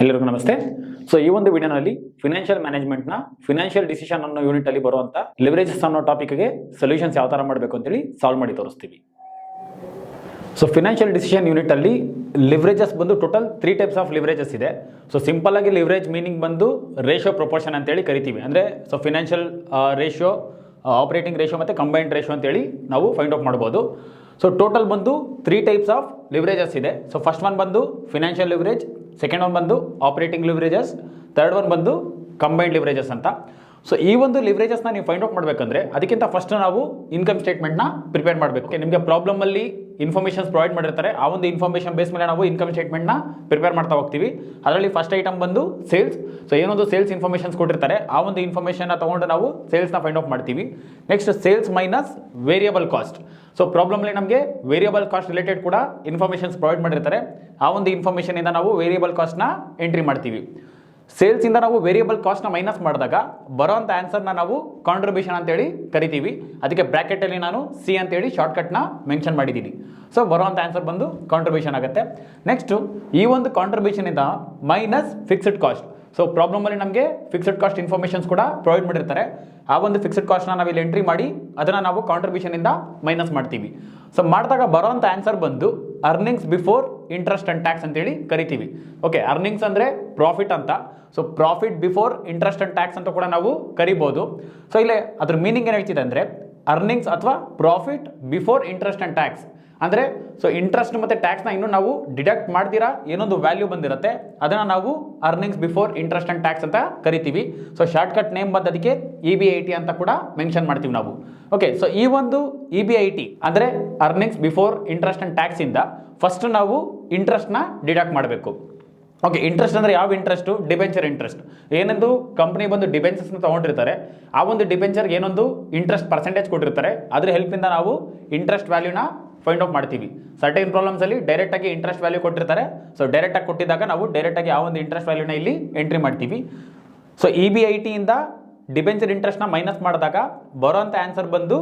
ಎಲ್ಲರಿಗೂ ನಮಸ್ತೆ. ಸೊ ಈ ಒಂದು ವಿಡಿಯೋನಲ್ಲಿ ಫಿನಾನ್ಷಿಯಲ್ ಮ್ಯಾನೇಜ್ಮೆಂಟ್ನ ಫಿನಾನ್ಷಿಯಲ್ ಡಿಸಿಷನ್ ಅನ್ನೋ ಯೂನಿಟ್ ಅಲ್ಲಿ ಬರುವಂತ ಲಿವರೇಜಸ್ ಅನ್ನೋ ಟಾಪಿಕ್ಗೆ ಸೊಲ್ಯೂಷನ್ಸ್ ಯಾವ ತರ ಮಾಡಬೇಕು ಅಂತೇಳಿ ಸಾಲ್ವ್ ಮಾಡಿ ತೋರಿಸ್ತೀವಿ. ಸೊ ಫಿನಾನ್ಷಿಯಲ್ ಡಿಸಿಷನ್ ಯೂನಿಟ್ ಅಲ್ಲಿ ಲಿವರೇಜಸ್ ಬಂದು ಟೋಟಲ್ 3 ಟೈಪ್ಸ್ ಆಫ್ ಲಿವರೇಜಸ್ ಇದೆ. ಸೊ ಸಿಂಪಲ್ ಆಗಿ ಲಿವರೇಜ್ ಮೀನಿಂಗ್ ಬಂದು ರೇಷಿಯೋ ಪ್ರೊಪೋರ್ಷನ್ ಅಂತೇಳಿ ಕರಿತೀವಿ. ಅಂದರೆ so financial ratio, operating ratio ಮತ್ತು ಕಂಬೈನ್ಡ್ ರೇಷಿಯೋ ಅಂತೇಳಿ ನಾವು ಫೈಂಡ್ ಔಟ್ ಮಾಡ್ಬೋದು. ಸೊ ಟೋಟಲ್ ಬಂದು 3 ಟೈಪ್ಸ್ ಆಫ್ ಲಿವರೇಜಸ್ ಇದೆ. ಸೊ ಫಸ್ಟ್ ಒನ್ ಬಂದು ಫಿನಾನ್ಷಿಯಲ್ ಲಿವರೇಜ್, ಸೆಕೆಂಡ್ ಒನ್ ಬಂದು ಆಪರೇಟಿಂಗ್ ಲಿವರೇಜಸ್, ಥರ್ಡ್ ಒನ್ ಬಂದು ಕಂಬೈನ್ಡ್ ಲಿವರೇಜಸ್ ಅಂತ. ಸೊ ಈ ಒಂದು ಲಿವರೇಜಸ್ನ ನೀವು ಫೈಂಡ್ ಔಟ್ ಮಾಡಬೇಕಂದ್ರೆ ಅದಕ್ಕಿಂತ ಫಸ್ಟ್ ನಾವು ಇನ್ಕಮ್ ಸ್ಟೇಟ್ಮೆಂಟ್ನ ಪ್ರಿಪೇರ್ ಮಾಡಬೇಕು. ನಿಮಗೆ ಪ್ರಾಬ್ಲಮಲ್ಲಿ ಇನ್ಫಾರ್ಮೇಷನ್ಸ್ ಪ್ರೊವೈಡ್ ಮಾಡಿರ್ತಾರೆ, ಆ ಒಂದು ಇನ್ಫಾರ್ಮೇಷನ್ ಬೇಸ್ ಮೇಲೆ ನಾವು ಇನ್ಕಮ್ ಸ್ಟೇಟ್ಮೆಂಟ್ನ ಪ್ರಿಪೇರ್ ಮಾಡ್ತಾ ಹೋಗ್ತೀವಿ. ಅದರಲ್ಲಿ ಫಸ್ಟ್ ಐಟಮ್ ಬಂದು ಸೇಲ್ಸ್. ಸೊ ಏನೊಂದು ಸೇಲ್ಸ್ ಇನ್ಫಾರ್ಮೇಷನ್ಸ್ ಕೊಟ್ಟಿರ್ತಾರೆ, ಆ ಒಂದು ಇನ್ಫಾರ್ಮೇಷನ್ನ ತೊಗೊಂಡು ನಾವು ಸೇಲ್ಸ್ನ ಫೈಂಡ್ ಔಟ್ ಮಾಡ್ತೀವಿ. Next sales minus variable cost. So ಪ್ರಾಬ್ಲಮಲ್ಲಿ ನಮಗೆ ವೇರಿಯಬಲ್ ಕಾಸ್ಟ್ ರಿಲೇಟೆಡ್ ಕೂಡ ಇನ್ಫಾರ್ಮೇಷನ್ಸ್ ಪ್ರೊವೈಡ್ ಮಾಡಿರ್ತಾರೆ, ಆ ಒಂದು ಇನ್ಫಾರ್ಮೇಷನಿಂದ ನಾವು ವೇರಿಯಬಲ್ ಕಾಸ್ಟ್ನ ಎಂಟ್ರಿ ಮಾಡ್ತೀವಿ. ಸೇಲ್ಸಿಂದ ನಾವು ವೇರಿಯಬಲ್ ಕಾಸ್ಟ್ನ ಮೈನಸ್ ಮಾಡಿದಾಗ ಬರೋಂಥ ಆನ್ಸರ್ನ ನಾವು ಕಾಂಟ್ರಿಬ್ಯೂಷನ್ ಅಂತೇಳಿ ಕರಿತೀವಿ. ಅದಕ್ಕೆ ಬ್ರ್ಯಾಕೆಟಲ್ಲಿ ನಾನು ಸಿ ಅಂತೇಳಿ ಶಾರ್ಟ್ಕಟ್ನ ಮೆನ್ಷನ್ ಮಾಡಿದ್ದೀನಿ. ಸೊ ಬರೋಂಥ ಆನ್ಸರ್ ಬಂದು ಕಾಂಟ್ರಿಬ್ಯೂಷನ್ ಆಗುತ್ತೆ. ನೆಕ್ಸ್ಟು ಈ ಒಂದು ಕಾಂಟ್ರಿಬ್ಯೂಷನಿಂದ ಮೈನಸ್ ಫಿಕ್ಸ್ಡ್ ಕಾಸ್ಟ್. ಸೊ ಪ್ರಾಬ್ಲಮಲ್ಲಿ ನಮಗೆ ಫಿಕ್ಸ್ಡ್ ಕಾಸ್ಟ್ ಇನ್ಫಾರ್ಮೇಷನ್ಸ್ ಕೂಡ ಪ್ರೊವೈಡ್ ಮಾಡಿರ್ತಾರೆ, ಆ ಒಂದು ಫಿಕ್ಸ್ಡ್ ಕಾಸ್ಟ್ನ ನಾವು ಇಲ್ಲಿ ಎಂಟ್ರಿ ಮಾಡಿ ಅದನ್ನು ನಾವು ಕಾಂಟ್ರಿಬ್ಯೂಷನಿಂದ ಮೈನಸ್ ಮಾಡ್ತೀವಿ. ಸೊ ಮಾಡಿದಾಗ ಬರೋಂಥ ಆನ್ಸರ್ ಬಂದು earnings before interest and tax ಅಂತೇಳಿ ಕರಿತೀವಿ. ಓಕೆ, ಅರ್ನಿಂಗ್ಸ್ ಅಂದರೆ ಪ್ರಾಫಿಟ್ ಅಂತ. So profit before interest and tax ಅಂತ ಕೂಡ ನಾವು ಕರಿಬೋದು. ಸೊ ಇಲ್ಲಿ ಅದ್ರ ಮೀನಿಂಗ್ ಏನು ಹೇಳ್ತಿದೆ ಅಂದರೆ ಅರ್ನಿಂಗ್ಸ್ ಅಥವಾ profit before interest and tax ಅಂದರೆ ಸೊ ಇಂಟ್ರೆಸ್ಟ್ ಮತ್ತು ಟ್ಯಾಕ್ಸ್ನ ಇನ್ನೂ ನಾವು ಡಿಡಕ್ಟ್ ಮಾಡ್ತೀರಾ ಏನೊಂದು ವ್ಯಾಲ್ಯೂ ಬಂದಿರುತ್ತೆ ಅದನ್ನು ನಾವು earnings before interest and tax ಅಂತ ಕರಿತೀವಿ. ಸೊ ಶಾರ್ಟ್ಕಟ್ ನೇಮ್ ಬಂದು ಅದಕ್ಕೆ EBIT ಅಂತ ಕೂಡ ಮೆನ್ಷನ್ ಮಾಡ್ತೀವಿ ನಾವು. ಓಕೆ, ಸೊ ಈ ಒಂದು EBIT ಅಂದರೆ ಅರ್ನಿಂಗ್ಸ್ ಬಿಫೋರ್ ಇಂಟ್ರೆಸ್ಟ್ ಆ್ಯಂಡ್ ಟ್ಯಾಕ್ಸಿಂದ ಫಸ್ಟ್ ನಾವು ಇಂಟ್ರೆಸ್ಟ್ನ ಡಿಡಕ್ಟ್ ಮಾಡಬೇಕು. ಓಕೆ, ಇಂಟ್ರೆಸ್ಟ್ ಅಂದರೆ ಯಾವ ಇಂಟ್ರೆಸ್ಟು? Debenture interest. ಏನೊಂದು ಕಂಪ್ನಿ ಬಂದು ಡಿಬೆಂಚರ್ಸ್ನ ತೊಗೊಂಡಿರ್ತಾರೆ, ಆ ಒಂದು ಡಿಬೆಂಚರ್ಗೆ ಏನೊಂದು ಇಂಟ್ರೆಸ್ಟ್ ಪರ್ಸೆಂಟೇಜ್ ಕೊಟ್ಟಿರ್ತಾರೆ, ಅದ್ರ ಹೆಲ್ಪಿಂದ ನಾವು ಇಂಟ್ರೆಸ್ಟ್ ವ್ಯಾಲ್ಯೂನ ಫೈಂಡ್ ಔಟ್ ಮಾಡ್ತೀವಿ. ಸರ್ಟೈನ್ ಪ್ರಾಬ್ಲಮ್ಸಲ್ಲಿ ಡೈರೆಕ್ಟಾಗಿ ಇಂಟ್ರೆಸ್ಟ್ ವ್ಯಾಲ್ಯೂ ಕೊಟ್ಟಿರ್ತಾರೆ. ಸೊ ಡೈರೆಕ್ಟಾಗಿ ಕೊಟ್ಟಿದ್ದಾಗ ನಾವು ಡೈರೆಕ್ಟಾಗಿ ಆ ಒಂದು ಇಂಟ್ರೆಸ್ಟ್ ವ್ಯಾಲ್ಯೂನ ಇಲ್ಲಿ ಎಂಟ್ರಿ ಮಾಡ್ತೀವಿ. ಸೊ EBITಯಿಂದ ಡಿಬೆಂಚರ್ ಇಂಟ್ರೆಸ್ಟ್ನ ಮೈನಸ್ ಮಾಡಿದಾಗ ಬರೋಂಥ ಆನ್ಸರ್ ಬಂದು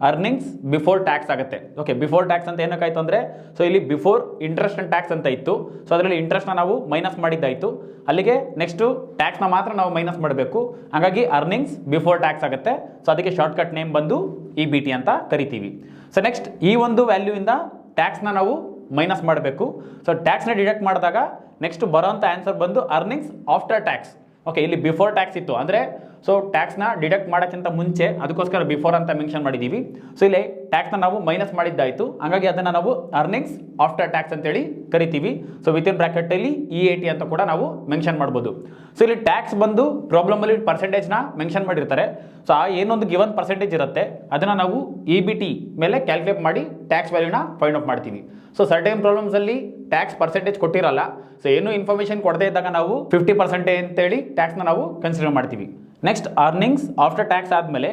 ಅರ್ನಿಂಗ್ಸ್ ಬಿಫೋರ್ ಟ್ಯಾಕ್ಸ್ ಆಗುತ್ತೆ. ಓಕೆ, ಬಿಫೋರ್ ಟ್ಯಾಕ್ಸ್ ಅಂತ ಏನಕ್ಕಾಯ್ತು ಅಂದರೆ ಸೊ ಇಲ್ಲಿ ಬಿಫೋರ್ ಇಂಟ್ರೆಸ್ಟ್ ಆ್ಯಂಡ್ ಟ್ಯಾಕ್ಸ್ ಅಂತ ಇತ್ತು. ಸೊ ಅದರಲ್ಲಿ ಇಂಟ್ರೆಸ್ಟ್ನ ನಾವು ಮೈನಸ್ ಮಾಡಿದ್ದಾಯಿತು, ಅಲ್ಲಿಗೆ ನೆಕ್ಸ್ಟು ಟ್ಯಾಕ್ಸ್ನ ಮಾತ್ರ ನಾವು ಮೈನಸ್ ಮಾಡಬೇಕು. ಹಾಗಾಗಿ ಅರ್ನಿಂಗ್ಸ್ ಬಿಫೋರ್ ಟ್ಯಾಕ್ಸ್ ಆಗುತ್ತೆ. ಸೊ ಅದಕ್ಕೆ ಶಾರ್ಟ್ಕಟ್ ನೇಮ್ ಬಂದು EBT ಅಂತ ಕರಿತೀವಿ. ಸೊ ನೆಕ್ಸ್ಟ್ ಈ ಒಂದು ವ್ಯಾಲ್ಯೂಯಿಂದ ಟ್ಯಾಕ್ಸ್ನ ನಾವು ಮೈನಸ್ ಮಾಡಬೇಕು. ಸೊ ಟ್ಯಾಕ್ಸ್ನ ಡಿಡಕ್ಟ್ ಮಾಡಿದಾಗ ನೆಕ್ಸ್ಟ್ ಬರೋಂಥ ಆನ್ಸರ್ ಬಂದು ಅರ್ನಿಂಗ್ಸ್ ಆಫ್ಟರ್ ಟ್ಯಾಕ್ಸ್. ಓಕೆ, ಇಲ್ಲಿ ಬಿಫೋರ್ ಟ್ಯಾಕ್ಸ್ ಇತ್ತು ಅಂದರೆ ಸೊ ಟ್ಯಾಕ್ಸ್ನ ಡಿಡಕ್ಟ್ ಮಾಡೋಕ್ಕಿಂತ ಮುಂಚೆ, ಅದಕ್ಕೋಸ್ಕರ ಬಿಫೋರ್ ಅಂತ ಮೆನ್ಷನ್ ಮಾಡಿದ್ದೀವಿ. ಸೊ ಇಲ್ಲಿ ಟ್ಯಾಕ್ಸ್ನ ನಾವು ಮೈನಸ್ ಮಾಡಿದ್ದಾಯಿತು, ಹಾಗಾಗಿ ಅದನ್ನು ನಾವು ಅರ್ನಿಂಗ್ಸ್ ಆಫ್ಟರ್ ಟ್ಯಾಕ್ಸ್ ಅಂತೇಳಿ ಕರಿತೀವಿ. ಸೊ ವಿತಿನ್ ಬ್ರ್ಯಾಕೆಟಲ್ಲಿ EAT ಅಂತ ಕೂಡ ನಾವು ಮೆನ್ಷನ್ ಮಾಡ್ಬೋದು. ಸೊ ಇಲ್ಲಿ ಟ್ಯಾಕ್ಸ್ ಬಂದು ಪ್ರಾಬ್ಲಮಲ್ಲಿ ಪರ್ಸೆಂಟೇಜ್ನ ಮೆನ್ಷನ್ ಮಾಡಿರ್ತಾರೆ. ಸೊ ಆ ಏನೊಂದು ಗಿವನ್ ಪರ್ಸೆಂಟೇಜ್ ಇರುತ್ತೆ ಅದನ್ನು ನಾವು EBT ಮೇಲೆ ಕ್ಯಾಲ್ಕುಲೇಟ್ ಮಾಡಿ ಟ್ಯಾಕ್ಸ್ ವ್ಯಾಲ್ಯೂನ ಫೈಂಡ್ ಔಟ್ ಮಾಡ್ತೀವಿ. ಸೊ ಸರ್ಟೈನ್ ಪ್ರಾಬ್ಲಮ್ಸಲ್ಲಿ ಟ್ಯಾಕ್ಸ್ ಪರ್ಸೆಂಟೇಜ್ ಕೊಟ್ಟಿರಲ್ಲ. ಸೊ ಏನು ಇನ್ಫಾರ್ಮೇಷನ್ ಕೊಡದೇ ಇದ್ದಾಗ ನಾವು 50% ಅಂತೇಳಿ ಟ್ಯಾಕ್ಸ್ನ ನಾವು ಕನ್ಸಿಡರ್ ಮಾಡ್ತೀವಿ. ನೆಕ್ಸ್ಟ್ ಅರ್ನಿಂಗ್ಸ್ ಆಫ್ಟರ್ ಟ್ಯಾಕ್ಸ್ ಆದಮೇಲೆ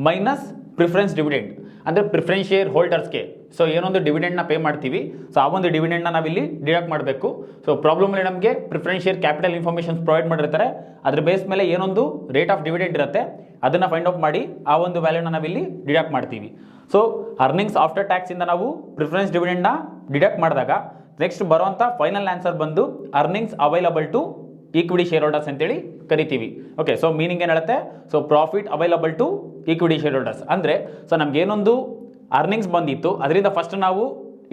ಮೈನಸ್ ಪ್ರಿಫರೆನ್ಸ್ ಡಿವಿಡೆಂಡ್ ಅಂದರೆ ಪ್ರಿಫರೆನ್ಸ್ ಶೇರ್ ಹೋಲ್ಡರ್ಸ್ಗೆ ಸೊ ಏನೊಂದು ಡಿವಿಡೆಂಡ್ನ ಪೇ ಮಾಡ್ತೀವಿ. ಸೊ ಆ ಒಂದು ಡಿವಿಡೆಂಡ್ನ ನಾವಿಲ್ಲಿ ಡಿಡಕ್ಟ್ ಮಾಡಬೇಕು. ಸೊ ಪ್ರಾಬ್ಲಮಲ್ಲಿ ನಮಗೆ preference share capital informations provide ಮಾಡಿರ್ತಾರೆ, ಅದ್ರ ಬೇಸ್ ಮೇಲೆ ಏನೊಂದು ರೇಟ್ ಆಫ್ ಡಿವಿಡೆಂಡ್ ಇರುತ್ತೆ ಅದನ್ನು ಫೈಂಡ್ ಔಟ್ ಮಾಡಿ ಆ ಒಂದು ವ್ಯಾಲ್ಯೂನ ನಾವಿಲ್ಲಿ ಡಿಡಕ್ಟ್ ಮಾಡ್ತೀವಿ. ಸೊ ಅರ್ನಿಂಗ್ಸ್ ಆಫ್ಟರ್ ಟ್ಯಾಕ್ಸಿಂದ ನಾವು ಪ್ರಿಫರೆನ್ಸ್ ಡಿವಿಡೆಂಡ್ನ ಡಿಡಕ್ಟ್ ಮಾಡಿದಾಗ ನೆಕ್ಸ್ಟ್ ಬರುವಂಥ ಫೈನಲ್ ಆನ್ಸರ್ ಬಂದು earnings available to equity share holders ಅಂತೇಳಿ ಕರಿತೀವಿ. ಓಕೆ, ಸೊ ಮೀನಿಂಗ್ ಏನು ಹೇಳುತ್ತೆ? So profit available to equity share holders ಅಂದರೆ ಸೊ ನಮಗೇನೊಂದು ಅರ್ನಿಂಗ್ಸ್ ಬಂದಿತ್ತು ಅದರಿಂದ ಫಸ್ಟ್ ನಾವು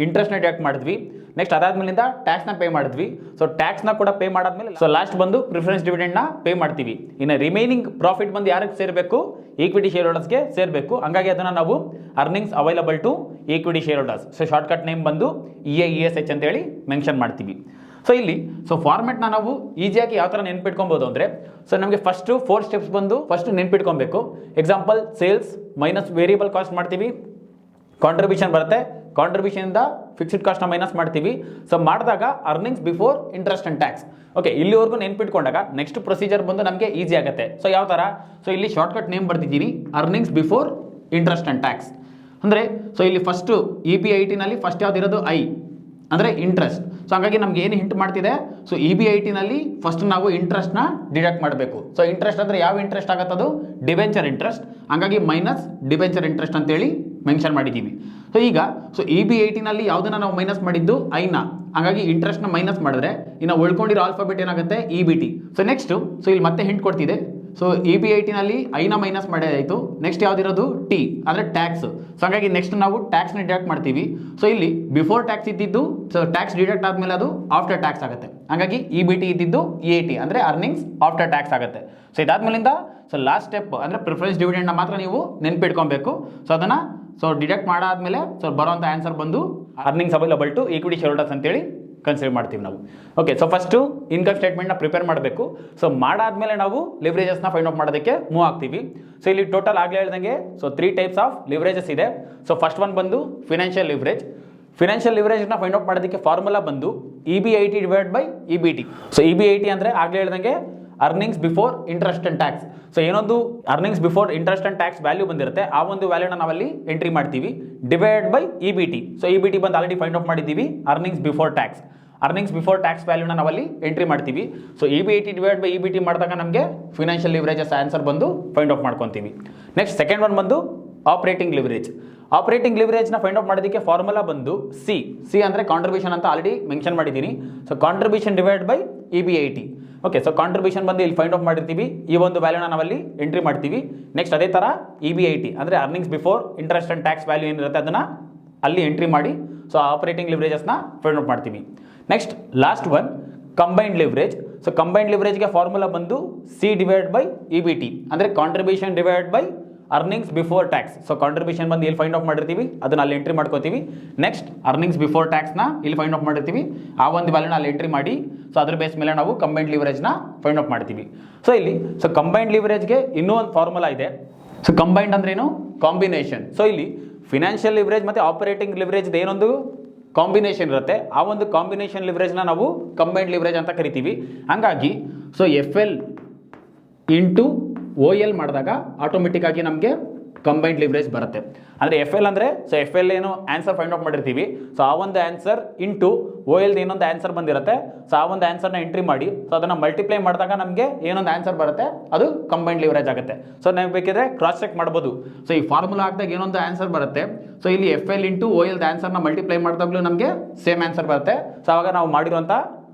ಇಂಟ್ರೆಸ್ಟ್ನ ಡಿಡಕ್ಟ್ ಮಾಡಿದ್ವಿ, ನೆಕ್ಸ್ಟ್ ಅದಾದ್ಮೇಲಿಂದ ಟ್ಯಾಕ್ಸ್ನ ಪೇ ಮಾಡಿದ್ವಿ. ಸೊ ಟ್ಯಾಕ್ಸ್ನ ಕೂಡ ಪೇ ಮಾಡಾದ್ಮೇಲೆ ಸೊ ಲಾಸ್ಟ್ ಬಂದು ಪ್ರಿಫರೆನ್ಸ್ ಡಿವಿಡೆಂಡ್ನ ಪೇ ಮಾಡ್ತೀವಿ. ಇನ್ನು ರಿಮೈನಿಂಗ್ ಪ್ರಾಫಿಟ್ ಬಂದು ಯಾರಿಗೆ ಸೇರಬೇಕು? ಈಕ್ವಿಟಿ ಶೇರ್ ಹೋಲ್ಡರ್ಸ್ಗೆ ಸೇರಬೇಕು. ಹಂಗಾಗಿ ಅದನ್ನು ನಾವು earnings available to equity share holders, so shortcut name ಬಂದು EIESH ಅಂತೇಳಿ ಮೆನ್ಷನ್ ಮಾಡ್ತೀವಿ. ಸೊ ಇಲ್ಲಿ ಸೊ ಫಾರ್ಮೆಟ್ನ ನಾವು ಈಸಿಯಾಗಿ ಯಾವ ಥರ ನೆನ್ಪಿಟ್ಕೊಬೋದು ಅಂದರೆ ಸೊ ನಮಗೆ ಫಸ್ಟು 4 ಸ್ಟೆಪ್ಸ್ ಬಂದು ಫಸ್ಟ್ ನೆನ್ಪಿಟ್ಕೊಬೇಕು. Example sales minus variable cost ಮಾಡ್ತೀವಿ, ಕಾಂಟ್ರಿಬ್ಯೂಷನ್ ಬರುತ್ತೆ, ಕಾಂಟ್ರಿಬ್ಯೂಷನಿಂದ ಫಿಕ್ಸ್ಡ್ ಕಾಸ್ಟ್ನ ಮೈನಸ್ ಮಾಡ್ತೀವಿ. ಸೊ ಮಾಡಿದಾಗ earnings before interest and tax. Okay, ಇಲ್ಲಿವರೆಗೂ ನೆನ್ಪಿಟ್ಕೊಂಡಾಗ ನೆಕ್ಸ್ಟ್ ಪ್ರೊಸೀಜರ್ ಬಂದು ನಮಗೆ ಈಸಿ ಆಗುತ್ತೆ. ಸೊ ಯಾವ ಥರ? ಸೊ ಇಲ್ಲಿ ಶಾರ್ಟ್ಕಟ್ ನೇಮ್ ಬರ್ತಿದ್ದೀನಿ earnings before interest and tax ಅಂದರೆ ಸೊ ಇಲ್ಲಿ ಫಸ್ಟು EBITನಲ್ಲಿ ಫಸ್ಟ್ ಯಾವುದಿರೋದು I ಅಂದರೆ ಇಂಟ್ರೆಸ್ಟ್. ಸೊ ಹಾಗಾಗಿ ನಮ್ಗೆ ಏನು ಹಿಂಟ್ ಮಾಡ್ತಿದೆ? ಸೊ EBITನಲ್ಲಿ ಫಸ್ಟ್ ನಾವು ಇಂಟ್ರೆಸ್ಟ್ನ ಡಿಡಕ್ಟ್ ಮಾಡಬೇಕು. ಸೊ ಇಂಟ್ರೆಸ್ಟ್ ಅಂದರೆ ಯಾವ ಇಂಟ್ರೆಸ್ಟ್ ಆಗುತ್ತದು? Debenture interest. ಹಾಗಾಗಿ ಮೈನಸ್ ಡಿಬೆಂಚರ್ ಇಂಟ್ರೆಸ್ಟ್ ಅಂತೇಳಿ ಮೆನ್ಷನ್ ಮಾಡಿದ್ದೀವಿ. ಸೊ ಈಗ EB18ನಲ್ಲಿ ಯಾವುದನ್ನ ನಾವು ಮೈನಸ್ ಮಾಡಿದ್ದು ಐನ, ಹಾಗಾಗಿ ಇಂಟ್ರೆಸ್ಟ್ನ ಮೈನಸ್ ಮಾಡಿದ್ರೆ ಇನ್ನು ಉಳ್ಕೊಂಡಿರೋ ಆಲ್ಫಾಬೆಟ್ ಏನಾಗುತ್ತೆ EBT. ಸೊ ನೆಕ್ಸ್ಟು ಇಲ್ಲಿ ಮತ್ತೆ ಹಿಂಟ್ ಕೊಡ್ತಿದೆ. ಸೊ EB18ನಲ್ಲಿ ಐನ ಮೈನಸ್ ಮಾಡೋದಾಯಿತು. ನೆಕ್ಸ್ಟ್ ಯಾವುದಿರೋದು ಟಿ ಅಂದರೆ ಟ್ಯಾಕ್ಸ್. ಸೊ ಹಾಗಾಗಿ ನೆಕ್ಸ್ಟ್ ನಾವು ಟ್ಯಾಕ್ಸ್ನ ಡಿಡಕ್ಟ್ ಮಾಡ್ತೀವಿ. ಸೊ ಇಲ್ಲಿ ಬಿಫೋರ್ ಟ್ಯಾಕ್ಸ್ ಇದ್ದಿದ್ದು, ಸೊ ಟ್ಯಾಕ್ಸ್ ಡಿಡಕ್ಟ್ ಆದಮೇಲೆ ಅದು ಆಫ್ಟರ್ ಟ್ಯಾಕ್ಸ್ ಆಗುತ್ತೆ. ಹಾಗಾಗಿ EBT ಇದ್ದಿದ್ದು EAT ಅಂದರೆ ಅರ್ನಿಂಗ್ಸ್ ಆಫ್ಟರ್ ಟ್ಯಾಕ್ಸ್ ಆಗುತ್ತೆ. ಸೊ ಇದಾದ್ಮೇಲಿಂದ ಲಾಸ್ಟ್ ಸ್ಟೆಪ್ ಅಂದರೆ ಪ್ರಿಫರೆನ್ಸ್ ಡಿವಿಡೆಂಡ್ನ ಮಾತ್ರ ನೀವು ನೆನ್ಪಿಟ್ಕೊಬೇಕು. ಸೊ ಅದನ್ನು ಡಿಡಕ್ಟ್ ಮಾಡಾದ್ಮೇಲೆ ಬರೋಂಥ ಆನ್ಸರ್ ಬಂದು earnings available to equity share holders ಅಂತೇಳಿ ಕನ್ಸಿಡರ್ ಮಾಡ್ತೀವಿ ನಾವು. ಓಕೆ, ಸೊ ಫಸ್ಟು ಇನ್ಕಮ್ ಸ್ಟೇಟ್ಮೆಂಟ್ನ ಪ್ರಿಪೇರ್ ಮಾಡಬೇಕು. ಸೊ ಮಾಡಾದ್ಮೇಲೆ ನಾವು ಲಿವರೇಜಸ್ನ ಫೈಂಡ್ ಔಟ್ ಮಾಡೋದಕ್ಕೆ ಮೂವ್ ಆಗ್ತೀವಿ. ಸೊ ಇಲ್ಲಿ ಟೋಟಲ್ ಆಗಲೇ ಹೇಳ್ದಂಗೆ 3 ಟೈಪ್ಸ್ ಆಫ್ ಲಿವರೇಜಸ್ ಇದೆ. ಸೊ ಫಸ್ಟ್ ಒನ್ ಬಂದು ಫಿನಾನ್ಷಿಯಲ್ ಲಿವರೇಜ್. ಫಿನಾನ್ಷಿಯಲ್ ಲಿವರೇಜ್ನ ಫೈಂಡ್ ಔಟ್ ಮಾಡೋದಕ್ಕೆ ಫಾರ್ಮುಲಾ ಬಂದು EB80 divide by EBT. So EB80 ಅಂದರೆ ಆಗಲೇ ಹೇಳ್ದಂಗೆ earnings before interest and tax. So ಏನೊಂದು earnings before interest and tax value ಬಂದಿರುತ್ತೆ, ಆ ಒಂದು ವ್ಯಾಲ್ಯೂನ ನಾವಲ್ಲಿ ಎಂಟ್ರಿ ಮಾಡ್ತೀವಿ, divide by EBT. So EBT ಬಂದು ಆಲ್ರೆಡಿ ಫೈಂಡ್ ಔಟ್ ಮಾಡಿದ್ದೀವಿ, earnings before tax. Earnings before tax ವ್ಯಾಲ್ಯೂನ ನಾವಲ್ಲಿ ಎಂಟ್ರಿ ಮಾಡ್ತೀವಿ. So EB80 divide by EBT ಮಾಡಿದಾಗ ನಮಗೆ ಫಿನಾನ್ಷಿಯಲ್ ಲಿವರೇಜಸ್ ಆನ್ಸರ್ ಬಂದು ಫೈಂಡ್ ಔಟ್ ಮಾಡ್ಕೊತೀವಿ. ನೆಕ್ಸ್ಟ್ ಸೆಕೆಂಡ್ ಒನ್ ಬಂದು ಆಪರೇಟಿಂಗ್ ಲಿವರೇಜ್. ಆಪರೇಟಿಂಗ್ ಲಿವರೇಜ್ನ ಫೈಂಡ್ ಔಟ್ ಮಾಡೋದಕ್ಕೆ ಫಾರ್ಮುಲಾ ಬಂದು ಸಿ ಅಂದರೆ ಕಾಂಟ್ರಿಬ್ಯೂಷನ್ ಅಂತ ಆಲ್ರೆಡಿ ಮೆನ್ಷನ್ ಮಾಡಿದ್ದೀನಿ. So contribution divide by EB80. Okay, so contribution ಬಂದು ಇಲ್ಲಿ ಫೈಂಡ್ ಔಟ್ ಮಾಡಿರ್ತೀವಿ, ಈ ಒಂದು ವ್ಯಾಲ್ಯೂನ ನಾವಲ್ಲಿ ಎಂಟ್ರಿ ಮಾಡ್ತೀವಿ. ನೆಕ್ಸ್ಟ್ ಅದೇ ಥರ EB80 ಅಂದರೆ earnings before interest and tax value ಏನಿರುತ್ತೆ ಅದನ್ನು ಅಲ್ಲಿ ಎಂಟ್ರಿ ಮಾಡಿ ಸೊ ಆಪರೇಟಿಂಗ್ ಲಿವರೇಜಸ್ನ ಫೈಂಡ್ ಔಟ್ ಮಾಡ್ತೀವಿ. Next last one combined leverage. So combined ಲಿವರೇಜ್ಗೆ ಫಾರ್ಮುಲಾ ಬಂದು C ಡಿವೈಡ್ ಬೈ EBT ಅಂದರೆ contribution divide by earnings before tax. So contribution ಬಂದು ಇಲ್ಲಿ ಫೈಂಡ್ ಔಟ್ ಮಾಡಿರ್ತೀವಿ, ಅದನ್ನ ಅಲ್ಲಿ ಎಂಟ್ರಿ ಮಾಡ್ಕೋತೀವಿ. ನೆಕ್ಸ್ಟ್ ಅರ್ನಿಂಗ್ಸ್ ಬಿಫೋರ್ ಟ್ಯಾಕ್ಸ್ನ ಇಲ್ಲಿ ಫೈಂಡ್ ಔಟ್ ಮಾಡಿರ್ತೀವಿ, ಆ ಒಂದು ವ್ಯಾಲ್ಯೂನ ಅಲ್ಲಿ ಎಂಟ್ರಿ ಮಾಡಿ ಸೊ ಅದ್ರ ಬೇಸ್ ಮೇಲೆ ನಾವು ಕಂಬೈನ್ಡ್ ಲಿವರೇಜ್ನ ಫೈಂಡ್ ಔಟ್ ಮಾಡ್ತೀವಿ. ಸೊ ಇಲ್ಲಿ ಕಂಬೈನ್ಡ್ ಲಿವರೇಜ್ಗೆ ಇನ್ನೂ ಒಂದು ಫಾರ್ಮುಲಾ ಇದೆ. ಸೊ ಕಂಬೈನ್ಡ್ ಅಂದ್ರೇನು? ಕಾಂಬಿನೇಷನ್. ಸೊ ಇಲ್ಲಿ ಫಿನಾನ್ಷಿಯಲ್ ಲಿವರೇಜ್ ಮತ್ತು ಆಪರೇಟಿಂಗ್ ಲಿವರೇಜ್ ಏನೊಂದು ಕಾಂಬಿನೇಷನ್ ಇರುತ್ತೆ, ಆ ಒಂದು ಕಾಂಬಿನೇಷನ್ ಲಿವರೇಜ್ನ ನಾವು ಕಂಬೈನ್ಡ್ ಲಿವರೇಜ್ ಅಂತ ಕರಿತೀವಿ. ಹಾಗಾಗಿ FL ಇಂಟು OL ಮಾಡಿದಾಗ ಆಟೋಮೆಟಿಕ್ ಆಗಿ ನಮಗೆ ಕಂಬೈನ್ಡ್ ಲಿವರೇಜ್ ಬರುತ್ತೆ. ಅಂದರೆ FL ಅಂದರೆ FL ಏನು ಆನ್ಸರ್ ಫೈಂಡ್ ಔಟ್ ಮಾಡಿರ್ತೀವಿ, ಸೊ ಆ ಒಂದು ಆನ್ಸರ್ ಇಂಟು OL ಏನೊಂದು ಆನ್ಸರ್ ಬಂದಿರುತ್ತೆ, ಸೊ ಆ ಒಂದು ಆನ್ಸರ್ನ ಎಂಟ್ರಿ ಮಾಡಿ ಸೊ ಅದನ್ನು ಮಲ್ಟಿಪ್ಲೈ ಮಾಡಿದಾಗ ನಮಗೆ ಏನೊಂದು ಆನ್ಸರ್ ಬರುತ್ತೆ ಅದು ಕಂಬೈನ್ಡ್ ಲಿವರೇಜ್ ಆಗುತ್ತೆ. ಸೊ ನಾವು ಬೇಕಿದ್ರೆ ಕ್ರಾಸ್ ಚೆಕ್ ಮಾಡ್ಬೋದು. ಸೊ ಈ ಫಾರ್ಮುಲಾ ಹಾಕಿದಾಗ ಏನೊಂದು ಆನ್ಸರ್ ಬರುತ್ತೆ, ಸೊ ಇಲ್ಲಿ FL ಇಂಟು OL ಆನ್ಸರ್ನ ಮಲ್ಟಿಪ್ಲೈ ಮಾಡಿದಾಗಲೂ ನಮಗೆ ಸೇಮ್ ಆನ್ಸರ್ ಬರುತ್ತೆ. ಸೊ ಆವಾಗ ನಾವು ಮಾಡಿರುವಂಥ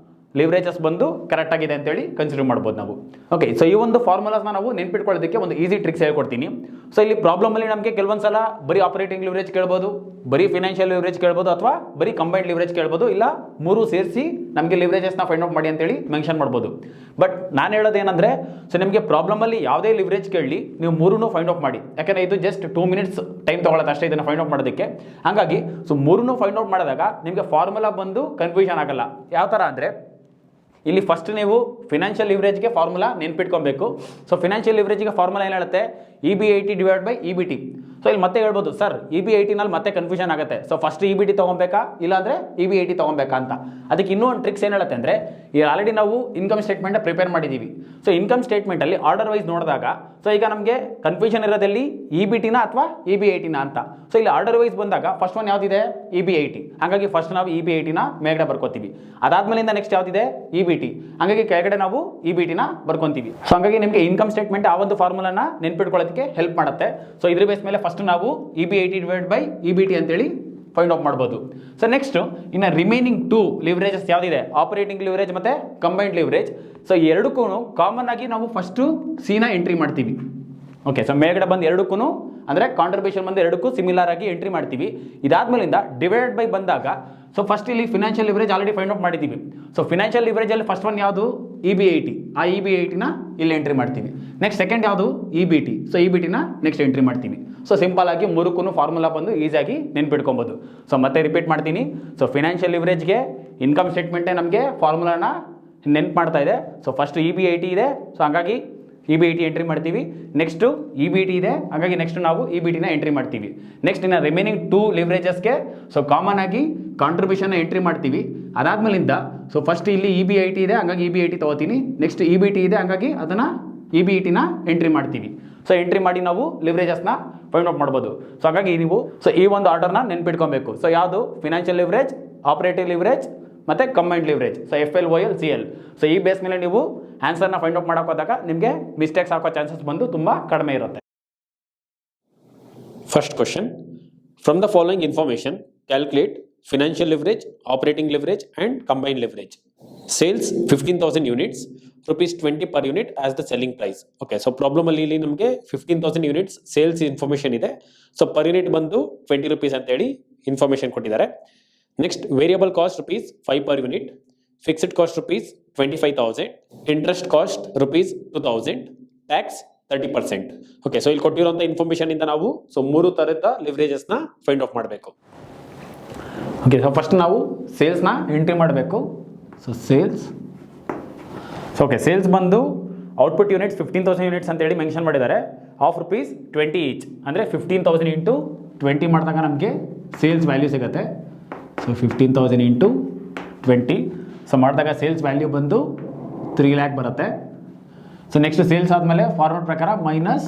ಲಿವರೇಜಸ್ ಬಂದು ಕರೆಕ್ಟ್ ಆಗಿದೆ ಅಂತೇಳಿ ಕನ್ಸಿಡರ್ ಮಾಡ್ಬೋದು ನಾವು. ಓಕೆ, ಸೊ ಈ ಒಂದು ಫಾರ್ಮುಲಾಸ್ನ ನಾವು ನೆನ್ಪಿಟ್ಕೊಳ್ಳೋದಕ್ಕೆ ಒಂದು ಈಸಿ ಟ್ರಿಕ್ಸ್ ಹೇಳ್ಕೊಡ್ತೀನಿ. ಸೊ ಇಲ್ಲಿ ಪ್ರಾಬ್ಲಮಲ್ಲಿ ನಮಗೆ ಕೆಲವೊಂದು ಸಲ ಬರೀ ಆಪರೇಟಿಂಗ್ ಲಿವರೇಜ್ ಕೇಳ್ಬೋದು, ಬರೀ ಫಿನಾನ್ಷಿಯಲ್ ಲಿವರೇಜ್ ಕೇಳ್ಬೋದು, ಅಥವಾ ಬರೀ ಕಂಬೈನ್ಡ್ ಲಿವರೇಜ್ ಕೇಳ್ಬೋದು, ಇಲ್ಲ ಮೂರು ಸೇರಿಸಿ ನಮಗೆ ಲಿವರೇಜಸ್ನ ಫೈಂಡ್ ಔಟ್ ಮಾಡಿ ಅಂತೇಳಿ ಮೆನ್ಷನ್ ಮಾಡ್ಬೋದು. ಬಟ್ ನಾನು ಹೇಳೋದೇನೆಂದರೆ ಸೊ ನಿಮಗೆ ಪ್ರಾಬ್ಲಮಲ್ಲಿ ಯಾವುದೇ ಲಿವರೇಜ್ ಕೇಳಿ ನೀವು ಮೂರೂ ಫೈಂಡ್ ಔಟ್ ಮಾಡಿ, ಯಾಕಂದರೆ ಇದು ಜಸ್ಟ್ 2 ಮಿನಿಟ್ಸ್ ಟೈಮ್ ತೊಗೊಳತ್ತೆ ಅಷ್ಟೇ ಇದನ್ನು ಫೈಂಡ್ ಔಟ್ ಮಾಡೋದಕ್ಕೆ. ಹಾಗಾಗಿ ಸೊ ಮೂರೂ ಫೈಂಡ್ ಔಟ್ ಮಾಡಿದಾಗ ನಿಮಗೆ ಫಾರ್ಮುಲಾ ಬಂದು ಕನ್ಫ್ಯೂಷನ್ ಆಗಲ್ಲ. ಯಾವ ಥರ ಅಂದರೆ ಇಲ್ಲಿ ಫಸ್ಟ್ ನೀವು ಫಿನಾನ್ಷಿಯಲ್ ಲಿವರೇಜ್ಗೆ ಫಾರ್ಮುಲಾ ನೆನ್ಪಿಟ್ಕೊಬೇಕು. ಸೊ ಫಿನಾನ್ಷಿಯಲ್ ಲಿವರೇಜ್ಗೆ ಫಾರ್ಮುಲಾ ಏನು ಹೇಳುತ್ತೆ? EB80 divide by EBT. So ಇಲ್ಲಿ ಮತ್ತೆ ಹೇಳ್ಬೋದು ಸರ್ EB80ನಲ್ಲಿ ಮತ್ತೆ ಕನ್ಫ್ಯೂಷನ್ ಆಗುತ್ತೆ, ಸೊ ಫಸ್ಟ್ EBT ತೊಗೊಬೇಕಾ ಇಲ್ಲಾಂದರೆ EB80 ತೊಗೊಬೇಕಾ ಅಂತ. ಅದಕ್ಕೆ ಇನ್ನೂ ಒಂದು ಟ್ರಿಕ್ಸ್ ಏನು ಹೇಳುತ್ತೆ ಅಂದರೆ, ಈಗ ಆಲ್ರೆಡಿ ನಾವು ಇನ್ಕಮ್ ಸ್ಟೇಟ್ಮೆಂಟ್ ಪ್ರಿಪೇರ್ ಮಾಡಿದ್ದೀವಿ. ಸೊ ಇನ್ಕಮ್ ಸ್ಟೇಟ್ಮೆಂಟಲ್ಲಿ ಆರ್ಡರ್ ವೈಸ್ ನೋಡಿದಾಗ ಸೊ ಈಗ ನಮಗೆ ಕನ್ಫ್ಯೂಷನ್ ಇರೋದಲ್ಲಿ EBTನ ಅಥವಾ EB80ನ ಅಂತ. ಸೊ ಇಲ್ಲಿ ಆರ್ಡರ್ ವೈಸ್ ಬಂದಾಗ ಫಸ್ಟ್ ಒನ್ ಯಾವುದಿದೆ? EB80. ಹಾಗಾಗಿ ಫಸ್ಟ್ ನಾವು EB80ನ ಮೇಲ್ಗಡೆ ಬರ್ಕೋತೀವಿ. ಅದಾದ್ಮೇಲಿಂದ ನೆಕ್ಸ್ಟ್ ಯಾವುದಿದೆ? EBT. ಹಾಗಾಗಿ ಕೆಳಗಡೆ ನಾವು EBTನ ಬರ್ಕೊತೀವಿ. ಸೊ ಹಾಗಾಗಿ ನಿಮಗೆ ಇನ್ಕಮ್ ಸ್ಟೇಟ್ಮೆಂಟ್ ಆ ಒಂದು ಫಾರ್ಮುಲಾನ ನೆನ್ಪಿಟ್ಕೊಳ್ಳೋದಕ್ಕೆ ಹೆಲ್ಪ್ ಮಾಡುತ್ತೆ. ಸೊ ಇದ್ರ ಬೇಸ್ ಮೇಲೆ ಫಸ್ಟ್ ನಾವು EB80 ಡಿವೈಡ್ ಬೈ EBT ಅಂತೇಳಿ ಫೈಂಡ್ ಔಟ್ ಮಾಡ್ಬೋದು. ಸೊ ನೆಕ್ಸ್ಟ್ ಇನ್ನು ರಿಮೈನಿಂಗ್ 2 ಲಿವರೇಜಸ್ ಯಾವುದಿದೆ? ಆಪರೇಟಿಂಗ್ ಲಿವರೇಜ್ ಮತ್ತು ಕಂಬೈನ್ಡ್ ಲಿವರೇಜ್. ಸೊ ಎರಡಕ್ಕೂ ಕಾಮನ್ ಆಗಿ ನಾವು ಫಸ್ಟು ಸಿನ ಎಂಟ್ರಿ ಮಾಡ್ತೀವಿ. ಓಕೆ, ಸೊ ಮೇಲ್ಗಡೆ ಬಂದು ಎರಡಕ್ಕೂ ಅಂದರೆ ಕಾಂಟ್ರಿಬ್ಯೂಷನ್ ಬಂದು ಎರಡಕ್ಕೂ ಸಿಮಿಲರ್ ಆಗಿ ಎಂಟ್ರಿ ಮಾಡ್ತೀವಿ. ಇದಾದ್ಮೇಲಿಂದ ಡಿವೈಡ್ ಬೈ ಬಂದಾಗ ಸೊ ಫಸ್ಟ್ ಇಲ್ಲಿ financial leverage already find out ಮಾಡಿದ್ದೀವಿ. ಸೊ ಫಿನಾನ್ಷಿಯಲ್ ಲಿವರೇಜಲ್ಲಿ ಫಸ್ಟ್ ಒನ್ ಯಾವುದು? EB80. ಆ EB80ನ ಇಲ್ಲಿ ಎಂಟ್ರಿ ಮಾಡ್ತೀವಿ. ನೆಕ್ಸ್ಟ್ ಸೆಕೆಂಡ್ ಯಾವುದು? EBT. ಸೊ EBTನ ನೆಕ್ಸ್ಟ್ ಎಂಟ್ರಿ ಮಾಡ್ತೀವಿ. ಸೊ ಸಿಂಪಲ್ ಆಗಿ ಮೂರಕ್ಕೂ ಫಾರ್ಮುಲಾ ಬಂದು ಈಸಿಯಾಗಿ ನೆನ್ಪಿಟ್ಕೊಬೋದು. ಸೊ ಮತ್ತೆ ರಿಪೀಟ್ ಮಾಡ್ತೀನಿ. ಸೊ ಫಿನಾನ್ಷಿಯಲ್ ಲಿವರೇಜ್ಗೆ ಇನ್ಕಮ್ ಸ್ಟೇಟ್ಮೆಂಟೇ ನಮಗೆ ಫಾರ್ಮುಲಾನ ನೆನ್ಪು ಮಾಡ್ತಾ ಇದೆ. ಸೊ ಫಸ್ಟ್ EB80 ಇದೆ, ಸೊ ಹಾಗಾಗಿ EB80 ಎಂಟ್ರಿ ಮಾಡ್ತೀವಿ. ನೆಕ್ಸ್ಟು EBT ಇದೆ, ಹಾಗಾಗಿ ನೆಕ್ಸ್ಟ್ ನಾವು EBTನ ಎಂಟ್ರಿ ಮಾಡ್ತೀವಿ. ನೆಕ್ಸ್ಟ್ ಇನ್ನು ರಿಮೈನಿಂಗ್ 2 ಲಿವರೇಜಸ್ಗೆ ಸೊ ಕಾಮನ್ ಆಗಿ ಕಾಂಟ್ರಿಬ್ಯೂಷನ್ನ ಎಂಟ್ರಿ ಮಾಡ್ತೀವಿ. ಅದಾದ್ಮೇಲಿಂದ ಸೊ ಫಸ್ಟ್ ಇಲ್ಲಿ EB80 ಇದೆ, ಹಾಗಾಗಿ EB80 ತೊಗೋತೀನಿ. ನೆಕ್ಸ್ಟ್ EBT ಇದೆ, ಹಾಗಾಗಿ ಅದನ್ನು EB80ನ ಎಂಟ್ರಿ ಮಾಡ್ತೀವಿ. ಸೊ ಎಂಟ್ರಿ ಮಾಡಿ ನಾವು ಲಿವರೇಜಸ್ನ ಫೈಂಡ್ ಔಟ್ ಮಾಡ್ಬೋದು. ಸೊ ಹಾಗಾಗಿ ನೀವು ಸೊ ಈ ಒಂದು ಆರ್ಡರ್ನ ನೆನ್ಪಿಟ್ಕೊಬೇಕು. ಸೊ ಯಾವುದು? ಫಿನಾನ್ಷಿಯಲ್ ಲಿವರೇಜ್, ಆಪರೇಟಿವ್ ಲಿವರೇಜ್ ಮತ್ತು combined leverage. So FL OL CL. So ಈ ಬೇಸ್ ಮೇಲೆ ನೀವು ಆನ್ಸರ್ನ ಫೈಂಡ್ ಔಟ್ ಮಾಡೋಕೆ ಹೋದಾಗ ನಿಮಗೆ ಮಿಸ್ಟೇಕ್ಸ್ ಹಾಕೋ ಚಾನ್ಸಸ್ ಬಂದು ತುಂಬ ಕಡಿಮೆ ಇರುತ್ತೆ. First question, From the following information, calculate financial leverage, operating leverage, and combined leverage. Sales 15,000 units, rupees 20 per unit as the selling price. Okay, so problem ಅಲ್ಲಿ ಇಲ್ಲಿ ನಮಗೆ 15,000 units ಸೇಲ್ಸ್ ಇನ್ಫಾರ್ಮೇಶನ್ ಇದೆ. So per unit ಬಂದು 20 rupees ಅಂತ ಹೇಳಿ information ಕೊಟ್ಟಿದ್ದಾರೆ. Next variable cost rupees 5 per unit, fixed cost rupees 25,000, interest cost rupees 2,000, tax 30%. Okay, so ಇಲ್ಲಿ ಕೊಟ್ಟಿರುವಂಥ ಇನ್ಫಾರ್ಮೇಶನ್ ಇಂದ ನಾವು ಸೊ 3 ಥರದ ಲಿವರೇಜಸ್ನ ಫೈಂಡ್ ಆಫ್ ಮಾಡಬೇಕು. ಓಕೆ, ಸೊ ಫಸ್ಟ್ ನಾವು ಸೇಲ್ಸ್ನ ಎಂಟ್ರಿ ಮಾಡಬೇಕು. So sales, so okay, sales ಬಂದು ಔಟ್ಪುಟ್ ಯೂನಿಟ್ಸ್ 15,000 ಯೂನಿಟ್ಸ್ ಅಂತೇಳಿ ಮೆನ್ಷನ್ ಮಾಡಿದ್ದಾರೆ. ಆಫ್ rupees 20 ಈಚ್, ಅಂದರೆ 15,000 ಇಂಟು 20 ಮಾಡಿದಾಗ ನಮಗೆ ಸೇಲ್ಸ್ ವ್ಯಾಲ್ಯೂ ಸಿಗುತ್ತೆ. ಸೊ 15,000 ಇಂಟು 20, ಸೊ ಮಾಡಿದಾಗ ಸೇಲ್ಸ್ ವ್ಯಾಲ್ಯೂ ಬಂದು 3 lakh ಬರುತ್ತೆ. ಸೊ ನೆಕ್ಸ್ಟ್ ಸೇಲ್ಸ್ ಆದಮೇಲೆ ಫಾರ್ಮುಲಾ ಪ್ರಕಾರ minus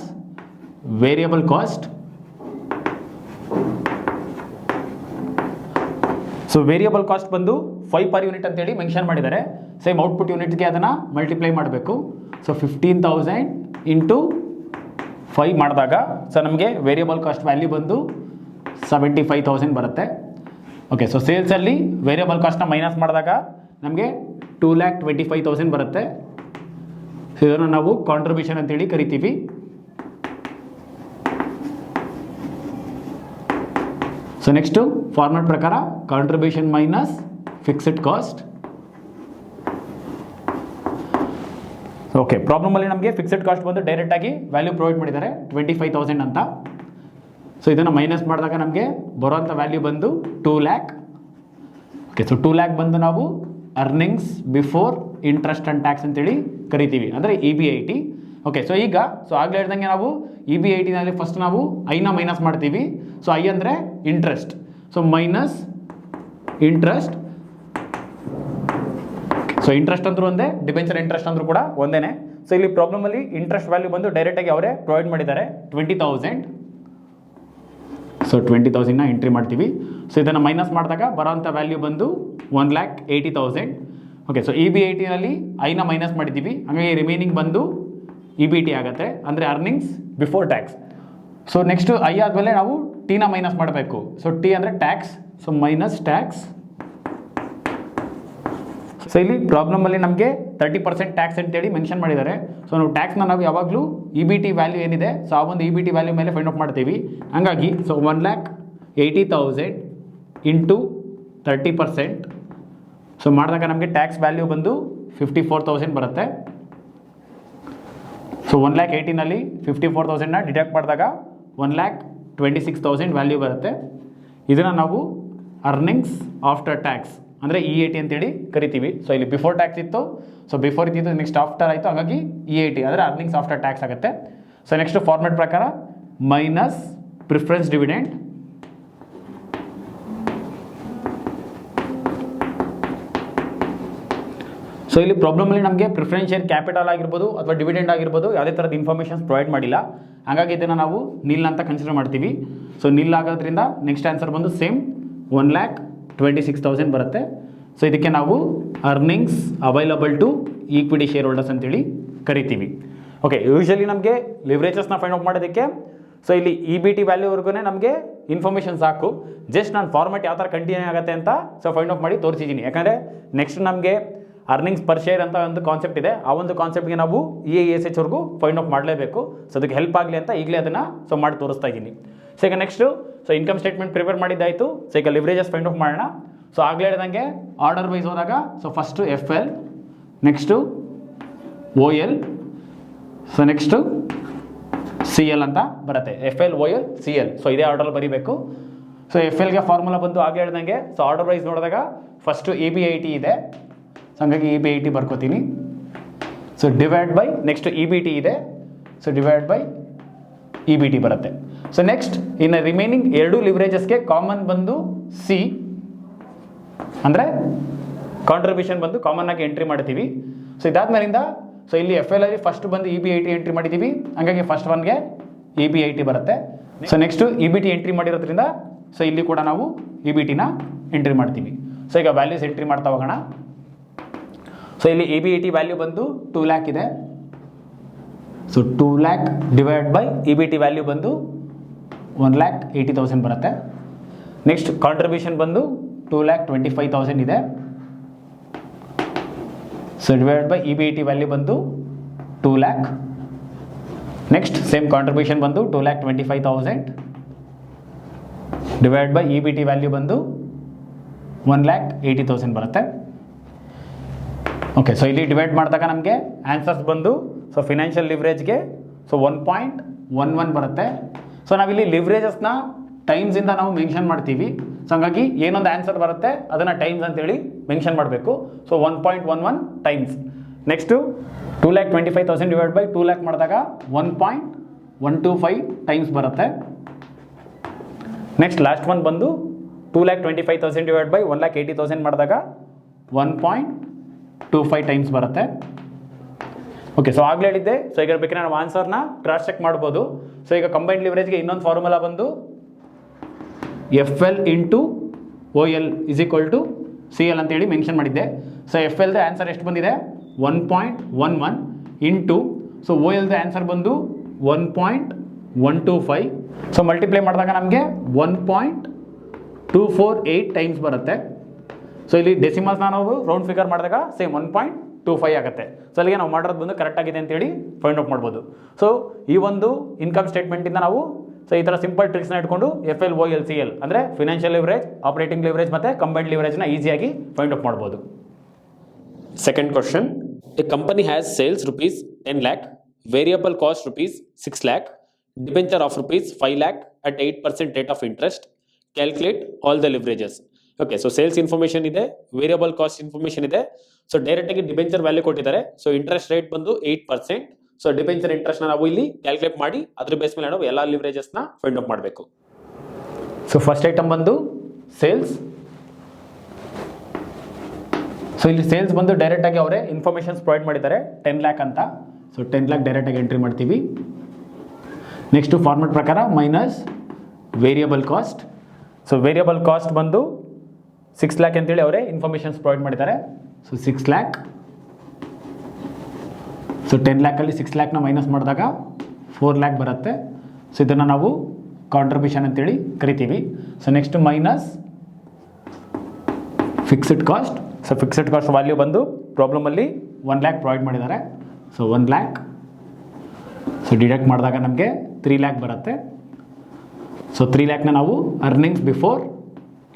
variable cost. So variable cost ಬಂದು 5 per unit ಅಂತೇಳಿ ಮೆನ್ಷನ್ ಮಾಡಿದ್ದಾರೆ. ಸೇಮ್ ಔಟ್ಪುಟ್ ಯೂನಿಟ್ಗೆ ಅದನ್ನು ಮಲ್ಟಿಪ್ಲೈ ಮಾಡಬೇಕು. ಸೊ 15,000 ಇಂಟು 5 ಮಾಡಿದಾಗ ಸೊ ನಮಗೆ ವೇರಿಯಬಲ್ ಕಾಸ್ಟ್ ವ್ಯಾಲ್ಯೂ ಬಂದು 75,000 ಬರುತ್ತೆ. ಓಕೆ, ಸೊ ಸೇಲ್ಸಲ್ಲಿ ವೇರಿಯಬಲ್ ಕಾಸ್ಟ್ನ ಮೈನಸ್ ಮಾಡಿದಾಗ ನಮಗೆ 2,25,000 ಬರುತ್ತೆ. ಸೊ ಇದನ್ನು ನಾವು ಕಾಂಟ್ರಿಬ್ಯೂಷನ್ ಅಂತೇಳಿ ಕರಿತೀವಿ. ಸೊ ನೆಕ್ಸ್ಟು ಫಾರ್ಮ್ಯಾಟ್ ಪ್ರಕಾರ contribution minus fixed cost. Okay, ಪ್ರಾಬ್ಲಮಲ್ಲಿ ನಮಗೆ ಫಿಕ್ಸ್ಡ್ ಕಾಸ್ಟ್ ಬಂದು ಡೈರೆಕ್ಟಾಗಿ ವ್ಯಾಲ್ಯೂ ಪ್ರೊವೈಡ್ ಮಾಡಿದ್ದಾರೆ 25,000 ಅಂತ. ಸೊ ಇದನ್ನು ಮೈನಸ್ ಮಾಡಿದಾಗ ನಮಗೆ ಬರೋಂಥ ವ್ಯಾಲ್ಯೂ ಬಂದು 2 lakh. ಓಕೆ, ಸೊ 2 lakh ಬಂದು ನಾವು earnings before interest and tax ಅಂತೇಳಿ ಕರಿತೀವಿ, ಅಂದರೆ EBIT. ಓಕೆ, ಸೊ ಈಗ ಸೊ ಆಗಲೇ ಹೇಳ್ದಂಗೆ ನಾವು EBITನಲ್ಲಿ ಫಸ್ಟ್ ನಾವು ಐನ ಮೈನಸ್ ಮಾಡ್ತೀವಿ. ಸೊ ಐ ಅಂದರೆ interest, so minus interest. So interest ಅಂದ್ರೂ ಒಂದೇ, ಡಿಬೆಂಚರ್ ಇಂಟ್ರೆಸ್ಟ್ ಅಂದ್ರೂ ಕೂಡ ಒಂದೇ. ಸೊ ಇಲ್ಲಿ ಪ್ರಾಬ್ಲಮಲ್ಲಿ ಇಂಟ್ರೆಸ್ಟ್ ವ್ಯಾಲ್ಯೂ ಬಂದು ಡೈರೆಕ್ಟಾಗಿ ಅವರೇ ಪ್ರೊವೈಡ್ ಮಾಡಿದ್ದಾರೆ 20,000. ಸೊ 20,000ನ ಎಂಟ್ರಿ ಮಾಡ್ತೀವಿ. ಸೊ ಇದನ್ನು ಮೈನಸ್ ಮಾಡಿದಾಗ ಬರೋಂಥ ವ್ಯಾಲ್ಯೂ ಬಂದು 1,80,000. ಓಕೆ, ಸೊ EBITನಲ್ಲಿ ಐನ ಮೈನಸ್ ಮಾಡಿದ್ದೀವಿ, ಹಾಗಾಗಿ ರಿಮೈನಿಂಗ್ ಬಂದು EBT ಆಗುತ್ತೆ, ಅಂದರೆ earnings before tax. So next I ಆದಮೇಲೆ ನಾವು ಟಿನ ಮೈನಸ್ ಮಾಡಬೇಕು. ಸೊ ಟಿ ಅಂದರೆ tax, so minus tax. So ಇಲ್ಲಿ ಪ್ರಾಬ್ಲಮಲ್ಲಿ ನಮಗೆ 30% ಟ್ಯಾಕ್ಸ್ ಅಂತೇಳಿ ಮೆನ್ಷನ್ ಮಾಡಿದ್ದಾರೆ. ಸೊ ನಾವು ಟ್ಯಾಕ್ಸ್ನ ನಾವು ಯಾವಾಗಲೂ EBT ವ್ಯಾಲ್ಯೂ ಏನಿದೆ ಸೊ ಆ ಒಂದು EBT ವ್ಯಾಲ್ಯೂ ಮೇಲೆ ಫೈಂಡ್ ಔಟ್ ಮಾಡ್ತೀವಿ. ಹಾಗಾಗಿ ಸೊ 1,80,000 ಇಂಟು 30%. ಸೊ ಮಾಡಿದಾಗ ನಮಗೆ ಟ್ಯಾಕ್ಸ್ ವ್ಯಾಲ್ಯೂ ಬಂದು 54,000 ಬರುತ್ತೆ. ಸೊ 1,80,000ನಲ್ಲಿ 54,000ನ ಡಿಡಕ್ಟ್ ಮಾಡಿದಾಗ 1,26,000 ವ್ಯಾಲ್ಯೂ ಬರುತ್ತೆ. ಇದನ್ನು ನಾವು ಅರ್ನಿಂಗ್ಸ್ ಆಫ್ಟರ್ ಟ್ಯಾಕ್ಸ್ ಅಂದರೆ EAT ಅಂತೇಳಿ ಕರಿತೀವಿ. ಸೊ ಇಲ್ಲಿ ಬಿಫೋರ್ ಟ್ಯಾಕ್ಸ್ ಇತ್ತು, ಸೊ ಬಿಫೋರ್ ಇದ್ದಿದ್ದು ನೆಕ್ಸ್ಟ್ ಆಫ್ಟರ್ ಆಯಿತು, ಹಾಗಾಗಿ EAT ಅಂದರೆ ಅರ್ನಿಂಗ್ಸ್ ಆಫ್ಟರ್ ಟ್ಯಾಕ್ಸ್ ಆಗುತ್ತೆ. ಸೊ ನೆಕ್ಸ್ಟ್ ಫಾರ್ಮೆಟ್ ಪ್ರಕಾರ ಮೈನಸ್ ಪ್ರಿಫರೆನ್ಸ್ ಡಿವಿಡೆಂಡ್. ಸೊ ಇಲ್ಲಿ ಪ್ರಾಬ್ಲಮಲ್ಲಿ ನಮಗೆ ಪ್ರಿಫರೆನ್ಸ್ ಶೇರ್ ಕ್ಯಾಪಿಟಲ್ ಆಗಿರ್ಬೋದು ಅಥವಾ ಡಿವಿಡೆಂಡ್ ಆಗಿರ್ಬೋದು ಯಾವುದೇ ಥರದ ಇನ್ಫಾರ್ಮೇಷನ್ಸ್ ಪ್ರೊವೈಡ್ ಮಾಡಿಲ್ಲ, ಹಾಗಾಗಿ ಇದನ್ನು ನಾವು ನಿಲ್ ಅಂತ ಕನ್ಸಿಡರ್ ಮಾಡ್ತೀವಿ. ಸೊ ನಿಲ್ ಆಗೋದ್ರಿಂದ ನೆಕ್ಸ್ಟ್ ಆನ್ಸರ್ ಬಂದು ಸೇಮ್ 1,26,000 ಬರುತ್ತೆ. ಸೊ ಇದಕ್ಕೆ ನಾವು earnings available to equity share holders ಅಂತೇಳಿ ಕರಿತೀವಿ. ಓಕೆ, ಯೂಶಲಿ ನಮಗೆ ಲಿವರೇಜಸ್ನ ಫೈಂಡ್ ಔಟ್ ಮಾಡೋದಕ್ಕೆ ಸೊ ಇಲ್ಲಿ EBT ವ್ಯಾಲ್ಯೂವರೆಗೂ ನಮಗೆ ಇನ್ಫಾರ್ಮೇಷನ್ ಸಾಕು. ಜಸ್ಟ್ ನಾನು ಫಾರ್ಮೆಟ್ ಯಾವ ಥರ ಕಂಟಿನ್ಯೂ ಆಗುತ್ತೆ ಅಂತ ಸೊ ಫೈಂಡ್ ಔಟ್ ಮಾಡಿ ತೋರಿಸಿದ್ದೀನಿ. ಯಾಕಂದರೆ ನೆಕ್ಸ್ಟ್ ನಮಗೆ ಅರ್ನಿಂಗ್ಸ್ ಪರ್ ಶೇರ್ ಅಂತ ಒಂದು ಕಾನ್ಸೆಪ್ಟ್ ಇದೆ, ಆ ಒಂದು ಕಾನ್ಸೆಪ್ಟ್ಗೆ ನಾವು EISHವರೆಗೂ ಫೈಂಡ್ ಔಟ್ ಮಾಡಲೇಬೇಕು. ಸೊ ಅದಕ್ಕೆ ಹೆಲ್ಪ್ ಆಗಲಿ ಅಂತ ಈಗಲೇ ಅದನ್ನು ಸೊ ಮಾಡಿ ತೋರಿಸ್ತಾ ಇದ್ದೀನಿ. ಸೊ ಈಗ next so income statement prepare ಮಾಡಿದ್ದಾಯಿತು. ಸೊ ಈಗ ಲಿವರೇಜಸ್ ಫೈಂಡ್ ಔಟ್ ಮಾಡೋಣ. ಸೊ ಆಗಲೇ ಹೇಳ್ದಂಗೆ ಆರ್ಡರ್ ವೈಸ್ ಹೋದಾಗ so first FL, next OL, so next CL ಅಂತ ಬರುತ್ತೆ. FL, OL, CL. ಸೊ ಇದೇ ಆರ್ಡರಲ್ಲಿ ಬರೀಬೇಕು. ಸೊ FLಗೆ ಫಾರ್ಮುಲಾ ಬಂದು ಆಗಲೇ ಹೇಳ್ದಂಗೆ ಸೊ ಆರ್ಡರ್ ವೈಸ್ ನೋಡಿದಾಗ ಫಸ್ಟು EBIT ಇದೆ, ಸೊ ಹಾಗಾಗಿ EBIT ಬರ್ಕೋತೀನಿ. So divide by next EBT ಇದೆ, ಸೊ ಡಿವೈಡ್ ಬೈ EBT ಬರುತ್ತೆ. ಸೊ ನೆಕ್ಸ್ಟ್ ಇನ್ನು ರಿಮೈನಿಂಗ್ ಎರಡು ಲಿವರೇಜಸ್ಗೆ ಕಾಮನ್ ಬಂದು C ಅಂದರೆ ಕಾಂಟ್ರಿಬ್ಯೂಷನ್ ಬಂದು ಕಾಮನ್ ಆಗಿ ಎಂಟ್ರಿ ಮಾಡ್ತೀವಿ. ಸೊ ಇದಾದ್ಮೇಲಿಂದ ಸೊ ಇಲ್ಲಿ FL ಅಲ್ಲಿ ಫಸ್ಟ್ ಬಂದು EBIT ಎಂಟ್ರಿ ಮಾಡಿದ್ದೀವಿ, ಹಾಗಾಗಿ ಫಸ್ಟ್ ಒನ್ಗೆ EBIT ಬರುತ್ತೆ. ಸೊ ನೆಕ್ಸ್ಟು EBT ಎಂಟ್ರಿ ಮಾಡಿರೋದ್ರಿಂದ ಸೊ ಇಲ್ಲಿ ಕೂಡ ನಾವು EBTನ ಎಂಟ್ರಿ ಮಾಡ್ತೀವಿ. ಸೊ ಈಗ ವ್ಯಾಲ್ಯೂಸ್ ಎಂಟ್ರಿ ಮಾಡ್ತಾ ಹೋಗೋಣ. ಸೊ ಇಲ್ಲಿ EBIT ವ್ಯಾಲ್ಯೂ ಬಂದು 2 lakh ಇದೆ. So 2 lakh divide by EBT value ಬಂದು 1,80,000 ಬರುತ್ತೆ. ನೆಕ್ಸ್ಟ್ ಕಾಂಟ್ರಿಬ್ಯೂಷನ್ ಬಂದು 2,25,000 ಇದೆ. So divide by EBIT value ಬಂದು 2 lakh. ನೆಕ್ಸ್ಟ್ ಸೇಮ್ ಕಾಂಟ್ರಿಬ್ಯೂಷನ್ ಬಂದು 2,25,000 ಡಿವೈಡ್ ಬೈ EBIT ವ್ಯಾಲ್ಯೂ ಬಂದು 1,80,000 ಬರುತ್ತೆ. ಓಕೆ, ಸೊ ಇಲ್ಲಿ ಡಿವೈಡ್ ಮಾಡಿದಾಗ ನಮಗೆ ಆನ್ಸರ್ಸ್ ಬಂದು ಸೊ ಫಿನಾನ್ಷಿಯಲ್ ಲಿವ್ರೇಜ್ಗೆ ಸೊ 1.11 ಬರುತ್ತೆ. ಸೊ ನಾವಿಲ್ಲಿ ಲಿವ್ರೇಜಸ್ನ ಟೈಮ್ಸಿಂದ ನಾವು ಮೆನ್ಷನ್ ಮಾಡ್ತೀವಿ. ಸೊ ಹಾಗಾಗಿ ಏನೊಂದು ಆನ್ಸರ್ ಬರುತ್ತೆ ಅದನ್ನು ಟೈಮ್ಸ್ ಅಂತೇಳಿ ಮೆನ್ಷನ್ ಮಾಡಬೇಕು. So 1.11 times. Next 2,25,000 divide by 2 lakh ಮಾಡಿದಾಗ 1.125 ಟೈಮ್ಸ್ ಬರುತ್ತೆ. ನೆಕ್ಸ್ಟ್ ಲಾಸ್ಟ್ ಒನ್ ಬಂದು 2,25,000 ಡಿವೈಡ್ ಬೈ 1,80,000 ಮಾಡಿದಾಗ 1.25 ಟೈಮ್ಸ್ ಬರುತ್ತೆ. ಓಕೆ, ಸೊ ಆಗಲೇ ಹೇಳಿದ್ದೆ. ಸೊ ಈಗ ಬೇಕಾದ್ರೆ ನಾವು ಆನ್ಸರ್ನ ಕ್ರಾಸ್ ಚೆಕ್ ಮಾಡ್ಬೋದು. ಸೊ ಈಗ ಕಂಬೈನ್ಡ್ ಲಿವರೇಜ್ಗೆ ಇನ್ನೊಂದು ಫಾರ್ಮುಲಾ ಬಂದು FL into OL is equal to CL ಅಂತೇಳಿ ಮೆನ್ಷನ್ ಮಾಡಿದ್ದೆ. ಸೊ FLದ ಆನ್ಸರ್ ಎಷ್ಟು ಬಂದಿದೆ 1.11 ಇಂಟು ಸೊ OLದ ಆನ್ಸರ್ ಬಂದು 1.125. ಸೊ ಮಲ್ಟಿಪ್ಲೈ ಮಾಡಿದಾಗ ನಮಗೆ 1.248 ಟೈಮ್ಸ್ ಬರುತ್ತೆ. ಸೊ ಇಲ್ಲಿ ಡೆಸಿಮಲ್ಸ್ನ ನಾವು ರೌಂಡ್ ಫಿಗರ್ ಮಾಡಿದಾಗ ಸೇಮ್ 1.25 ಆಗುತ್ತೆ. ಸೊ ಅಲ್ಲಿಗೆ ನಾವು ಮಾಡಿರೋದು ಬಂದು ಕರೆಕ್ಟ್ ಆಗಿದೆ ಅಂತೇಳಿ ಫೈಂಡ್ ಔಟ್ ಮಾಡ್ಬೋದು. ಸೊ ಈ ಒಂದು ಇನ್ಕಮ್ ಸ್ಟೇಟ್ಮೆಂಟಿಂದ ನಾವು ಸೊ ಈ ಥರ ಸಿಂಪಲ್ ಟ್ರಿಕ್ಸ್ನ ಇಟ್ಕೊಂಡು FL OL CL ಅಂದರೆ ಫಿನಾನ್ಷಿಯಲ್ ಲಿವರೇಜ್, ಆಪರೇಟಿಂಗ್ ಲಿವರೇಜ್ ಮತ್ತು ಕಂಬೈನ್ಡ್ ಲಿವರೇಜ್ನ ಈಸಿಯಾಗಿ ಫೈಂಡ್ ಔಟ್ ಮಾಡ್ಬೋದು. Second question, a company has sales rupees 10 lakh, variable cost rupees 6 lakh, debenture of rupees 5 lakh at 8% rate of interest. Calculate all the leverages. Okay, so sales information ಇದೆ, variable cost information ಇದೆ. So ಡೈರೆಕ್ಟಾಗಿ debenture value ಕೊಟ್ಟಿದ್ದಾರೆ. So interest rate ಬಂದು 8%. So debenture ಇಂಟ್ರೆಸ್ಟ್ನ ನಾವು ಇಲ್ಲಿ calculate ಮಾಡಿ ಅದ್ರ base ಮೇಲೆ ನಾವು ಎಲ್ಲ ಲಿವರೇಜಸ್ನ ಫೈಂಡ್ ಔಟ್ ಮಾಡಬೇಕು. ಸೊ ಫಸ್ಟ್ ಐಟಮ್ ಬಂದು ಸೇಲ್ಸ್. ಸೊ ಇಲ್ಲಿ ಸೇಲ್ಸ್ ಬಂದು ಡೈರೆಕ್ಟಾಗಿ ಅವರೇ ಇನ್ಫಾರ್ಮೇಷನ್ಸ್ ಪ್ರೊವೈಡ್ ಮಾಡಿದ್ದಾರೆ 10 lakh ಅಂತ. ಸೊ 10 lakh ಡೈರೆಕ್ಟಾಗಿ ಎಂಟ್ರಿ ಮಾಡ್ತೀವಿ. ನೆಕ್ಸ್ಟು ಫಾರ್ಮೆಟ್ ಪ್ರಕಾರ minus variable cost. So variable cost ಬಂದು 6 lakh ಅಂತೇಳಿ ಅವರೇ ಇನ್ಫಾರ್ಮೇಷನ್ಸ್ ಪ್ರೊವೈಡ್ ಮಾಡಿದ್ದಾರೆ. So 6 lakh. ಸೊ 10 lakhಲ್ಲಿ 6 lakhನ ಮೈನಸ್ ಮಾಡಿದಾಗ 4 lakh ಬರುತ್ತೆ. ಸೊ ಇದನ್ನು ನಾವು ಕಾಂಟ್ರಿಬ್ಯೂಷನ್ ಅಂತೇಳಿ ಕರಿತೀವಿ. So next minus fixed cost. So fixed cost value ಬಂದು ಪ್ರಾಬ್ಲಮಲ್ಲಿ 1 lakh ಪ್ರೊವೈಡ್ ಮಾಡಿದ್ದಾರೆ. So 1 lakh. ಸೊ ಡಿಡಕ್ಟ್ ಮಾಡಿದಾಗ ನಮಗೆ 3 lakh ಬರುತ್ತೆ. ಸೊ 3 lakhನ ನಾವು earnings before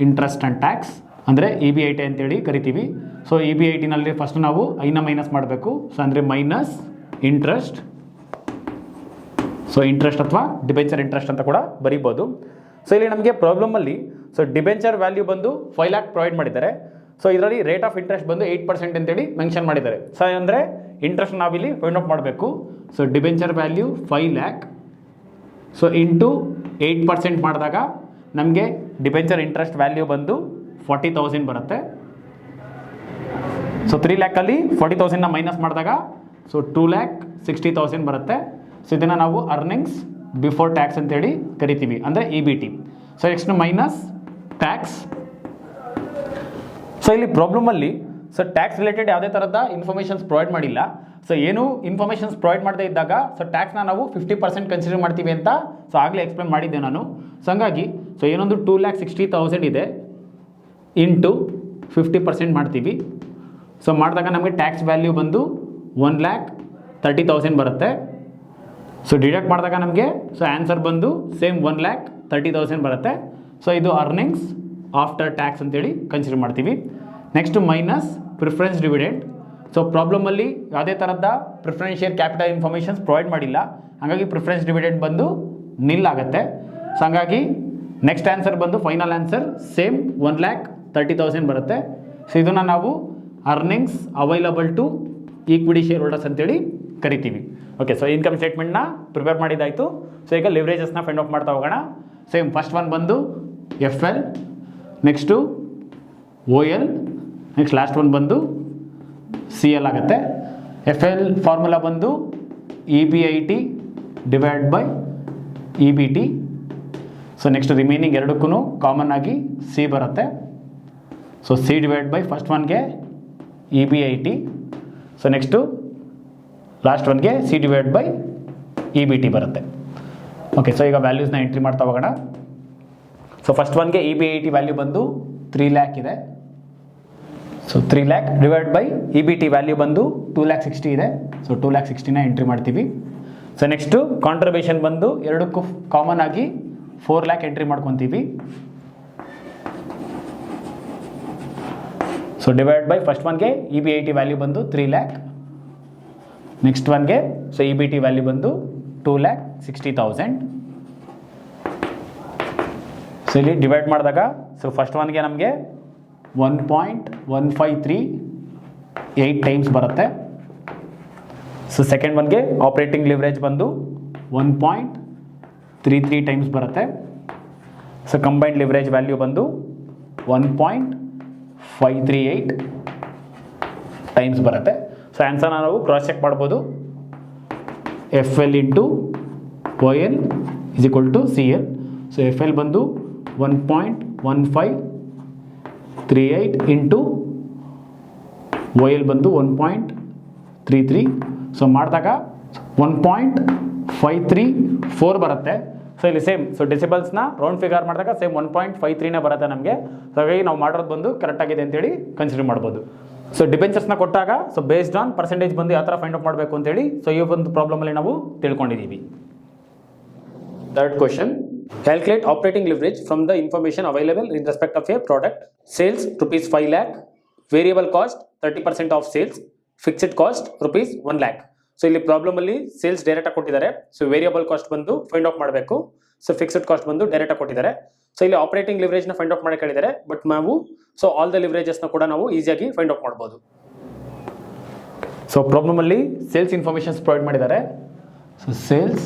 interest and tax ಅಂದರೆ EBIT ಅಂತೇಳಿ ಕರಿತೀವಿ. ಸೊ EBITನಲ್ಲಿ ಫಸ್ಟ್ ನಾವು ಐನ ಮೈನಸ್ ಮಾಡಬೇಕು. ಸೊ ಅಂದರೆ ಮೈನಸ್ ಇಂಟ್ರೆಸ್ಟ್. ಸೊ ಇಂಟ್ರೆಸ್ಟ್ ಅಥವಾ ಡಿಬೆಂಚರ್ ಇಂಟ್ರೆಸ್ಟ್ ಅಂತ ಕೂಡ ಬರೀಬೋದು. ಸೊ ಇಲ್ಲಿ ನಮಗೆ ಪ್ರಾಬ್ಲಮಲ್ಲಿ ಸೊ ಡಿಬೆಂಚರ್ ವ್ಯಾಲ್ಯೂ ಬಂದು 5 lakh ಪ್ರೊವೈಡ್ ಮಾಡಿದ್ದಾರೆ. ಸೊ ಇದರಲ್ಲಿ ರೇಟ್ ಆಫ್ ಇಂಟ್ರೆಸ್ಟ್ ಬಂದು 8% ಅಂತೇಳಿ ಮೆನ್ಷನ್ ಮಾಡಿದ್ದಾರೆ. ಸೊ ಅಂದರೆ ಇಂಟ್ರೆಸ್ಟ್ ನಾವಿಲ್ಲಿ ಫೈಂಡ್ ಔಟ್ ಮಾಡಬೇಕು. So debenture value 5 lakh. So into 8% ಮಾಡಿದಾಗ ನಮಗೆ ಡಿಬೆಂಚರ್ ಇಂಟ್ರೆಸ್ಟ್ ವ್ಯಾಲ್ಯೂ ಬಂದು 40,000 ಬರುತ್ತೆ. ಸೊ 3 lakhಲ್ಲಿ 40,000ನ ಮೈನಸ್ ಮಾಡಿದಾಗ ಸೊ 2,60,000 ಬರುತ್ತೆ. ಸೊ ಇದನ್ನು ನಾವು ಅರ್ನಿಂಗ್ಸ್ ಬಿಫೋರ್ ಟ್ಯಾಕ್ಸ್ ಅಂತೇಳಿ ಕರಿತೀವಿ ಅಂದರೆ EBT. So next minus tax. So ಇಲ್ಲಿ ಪ್ರಾಬ್ಲಮಲ್ಲಿ ಸೊ ಟ್ಯಾಕ್ಸ್ ರಿಲೇಟೆಡ್ ಯಾವುದೇ ಥರದ ಇನ್ಫಾರ್ಮೇಷನ್ಸ್ ಪ್ರೊವೈಡ್ ಮಾಡಿಲ್ಲ. ಸೊ ಏನು ಇನ್ಫಾರ್ಮೇಷನ್ಸ್ ಪ್ರೊವೈಡ್ ಮಾಡದೇ ಇದ್ದಾಗ ಸೊ ಟ್ಯಾಕ್ಸ್ನ ನಾವು 50% ಕನ್ಸಿಡರ್ ಮಾಡ್ತೀವಿ ಅಂತ ಸೊ ಆಗಲೇ ಎಕ್ಸ್ಪ್ಲೇನ್ ಮಾಡಿದ್ದೆ ನಾನು. ಸೊ ಹಂಗಾಗಿ ಸೊ ಏನೊಂದು 2,60,000 ಇದೆ ಇಂಟು 50% ಮಾಡ್ತೀವಿ. ಸೊ ಮಾಡಿದಾಗ ನಮಗೆ ಟ್ಯಾಕ್ಸ್ ವ್ಯಾಲ್ಯೂ ಬಂದು 1,30,000 ಬರುತ್ತೆ. ಸೊ ಡಿಡಕ್ಟ್ ಮಾಡಿದಾಗ ನಮಗೆ ಸೊ ಆನ್ಸರ್ ಬಂದು ಸೇಮ್ 1,30,000 ಬರುತ್ತೆ. ಸೊ ಇದು ಅರ್ನಿಂಗ್ಸ್ ಆಫ್ಟರ್ ಟ್ಯಾಕ್ಸ್ ಅಂತೇಳಿ ಕನ್ಸಿಡರ್ ಮಾಡ್ತೀವಿ. Next minus preference dividend. So ಪ್ರಾಬ್ಲಮಲ್ಲಿ ಯಾವುದೇ ಥರದ preference share capital informations provide ಮಾಡಿಲ್ಲ. ಹಾಗಾಗಿ ಪ್ರಿಫರೆನ್ಸ್ ಡಿವಿಡೆಂಡ್ ಬಂದು ನಿಲ್ ಆಗುತ್ತೆ. ಸೊ ಹಾಗಾಗಿ ನೆಕ್ಸ್ಟ್ ಆನ್ಸರ್ ಬಂದು ಫೈನಲ್ ಆನ್ಸರ್ ಸೇಮ್ 1,30,000 ಬರುತ್ತೆ. ಸೊ ಇದನ್ನು ನಾವು earnings available to equity share holders ಅಂತೇಳಿ ಕರಿತೀವಿ. ಓಕೆ, ಸೊ ಇನ್ಕಮ್ ಸ್ಟೇಟ್ಮೆಂಟ್ನ ಪ್ರಿಪೇರ್ ಮಾಡಿದ್ದಾಯಿತು. ಸೊ ಈಗ ಲಿವರೇಜಸ್ನ ಫೈಂಡ್ ಔಟ್ ಮಾಡ್ತಾ ಹೋಗೋಣ. ಸೇಮ್ ಫಸ್ಟ್ ಒನ್ ಬಂದು FL, next OL, next last one ಬಂದು CL ಆಗುತ್ತೆ. FL ಫಾರ್ಮುಲಾ ಬಂದು EBIT divide by EBT. So next remaining ಎರಡಕ್ಕೂ ಕಾಮನ್ ಆಗಿ C ಬರುತ್ತೆ. So C divide by first ಒನ್ಗೆ EBIT. ಸೊ ನೆಕ್ಸ್ಟು ಲಾಸ್ಟ್ ಒನ್ಗೆ C ಡಿವೈಡ್ ಬೈ EBT ಬರುತ್ತೆ. Okay, so ಈಗ ವ್ಯಾಲ್ಯೂಸ್ನ ಎಂಟ್ರಿ ಮಾಡ್ತಾ ಹೋಗೋಣ. ಸೊ ಫಸ್ಟ್ ಒನ್ಗೆ E B I T value ಬಂದು 3 ಲ್ಯಾಕ್ ಇದೆ. So 3 lakh divide by E B T value ಬಂದು 2,60,000 ಇದೆ. ಸೊ 2,60,000 ಎಂಟ್ರಿ ಮಾಡ್ತೀವಿ. ಸೊ ನೆಕ್ಸ್ಟು ಕಾಂಟ್ರಿಬ್ಯೂಷನ್ ಬಂದು ಎರಡಕ್ಕೂ ಕಾಮನ್ ಆಗಿ 4 ಲ್ಯಾಕ್ ಎಂಟ್ರಿ ಮಾಡ್ಕೊತೀವಿ. ಸೊ ಡಿವೈಡ್ ಬೈ ಫಸ್ಟ್ ಒನ್ಗೆ E B I T value ಬಂದು 3 ಲ್ಯಾಕ್, ನೆಕ್ಸ್ಟ್ ಒನ್ಗೆ so E B T value ಬಂದು 2,60,000. ಸೊ ಇಲ್ಲಿ ಡಿವೈಡ್ ಮಾಡಿದಾಗ ಸೊ ಫಸ್ಟ್ ಒನ್ಗೆ ನಮಗೆ 1.1538 ಟೈಮ್ಸ್ ಬರುತ್ತೆ. ಸೊ ಸೆಕೆಂಡ್ ಒನ್ಗೆ ಆಪ್ರೇಟಿಂಗ್ ಲಿವರೇಜ್ ಬಂದು 1.33 ಟೈಮ್ಸ್ ಬರುತ್ತೆ. ಸೊ ಕಂಬೈನ್ಡ್ ಲಿವರೇಜ್ ವ್ಯಾಲ್ಯೂ ಬಂದು 1.538 ಟೈಮ್ಸ್ ಬರುತ್ತೆ. ಸೊ ಆನ್ಸರ್ನ ನಾವು ಕ್ರಾಸ್ ಚೆಕ್ ಮಾಡ್ಬೋದು. F L into O L is equal to C L. So F L ಬಂದು 1.1538 ಇಂಟು ಒ ಎಲ್ ಬಂದು 1.33. ಸೊ ಮಾಡಿದಾಗ 1.534 ಬರುತ್ತೆ. ಸೊ ಇಲ್ಲಿ ಸೇಮ್ ಸೊ ಡೆಸಿಬಲ್ಸ್ನ ರೌಂಡ್ ಫಿಗರ್ ಮಾಡಿದಾಗ ಸೇಮ್ 1.53ನೇ ಬರುತ್ತೆ ನಮಗೆ. ಸೊ ಹಾಗಾಗಿ ನಾವು ಮಾಡಿರೋದು ಬಂದು ಕರೆಕ್ಟ್ ಆಗಿದೆ ಅಂತೇಳಿ ಕನ್ಸಿಡರ್ ಮಾಡ್ಬೋದು. ಸೊ ಡಿಬೆಂಚರ್ಸ್ನ ಕೊಟ್ಟಾಗ ಸೊ ಬೇಸ್ಡ್ ಆನ್ ಪರ್ಸೆಂಟೇಜ್ ಬಂದು ಯಾವ ಥರ ಫೈಂಡ್ ಔಟ್ ಮಾಡಬೇಕು ಅಂತೇಳಿ ಸೊ ಈ ಒಂದು ಪ್ರಾಬ್ಲಮಲ್ಲಿ ನಾವು ತಿಳ್ಕೊಂಡಿದ್ದೀವಿ. Third question. Calculate operating leverage from the information available in respect of a product. Sales rupees 5 lakh, variable cost 30% of sales, fixed cost rupees 1 lakh. So ಇಲ್ಲಿ problem ಅಲ್ಲಿ ಸೇಲ್ಸ್ ಡೈರೆಕ್ಟ್ ಆಗಿ ಕೊಟ್ಟಿದ್ದಾರೆ. So variable cost ಬಂದು find out ಮಾಡಬೇಕು. So fixed cost ಬಂದು direct ಆಗಿ ಕೊಟ್ಟಿದ್ದಾರೆ. So ಇಲ್ಲಿ ಆಪರೇಟಿಂಗ್ ಲಿವರೇಜ್ ನ ಫೈಂಡ್ ಔಟ್ ಮಾಡಕ್ಕೆ ಹೇಳಿದ್ದಾರೆ. ಬಟ್ ನಾವು ಸೊ ಆಲ್ ದ ಲಿವರೇಜಸ್ ನ ಕೂಡ ನಾವು ಈಸಿಯಾಗಿ ಫೈಂಡ್ ಔಟ್ ಮಾಡಬಹುದು. ಸೊ ಪ್ರಾಬ್ಲಮ್ ಅಲ್ಲಿ ಸೇಲ್ಸ್ ಇನ್ಫಾರ್ಮೇಷನ್ಸ್ ಪ್ರೊವೈಡ್ ಮಾಡಿದ್ದಾರೆ. ಸೊ ಸೇಲ್ಸ್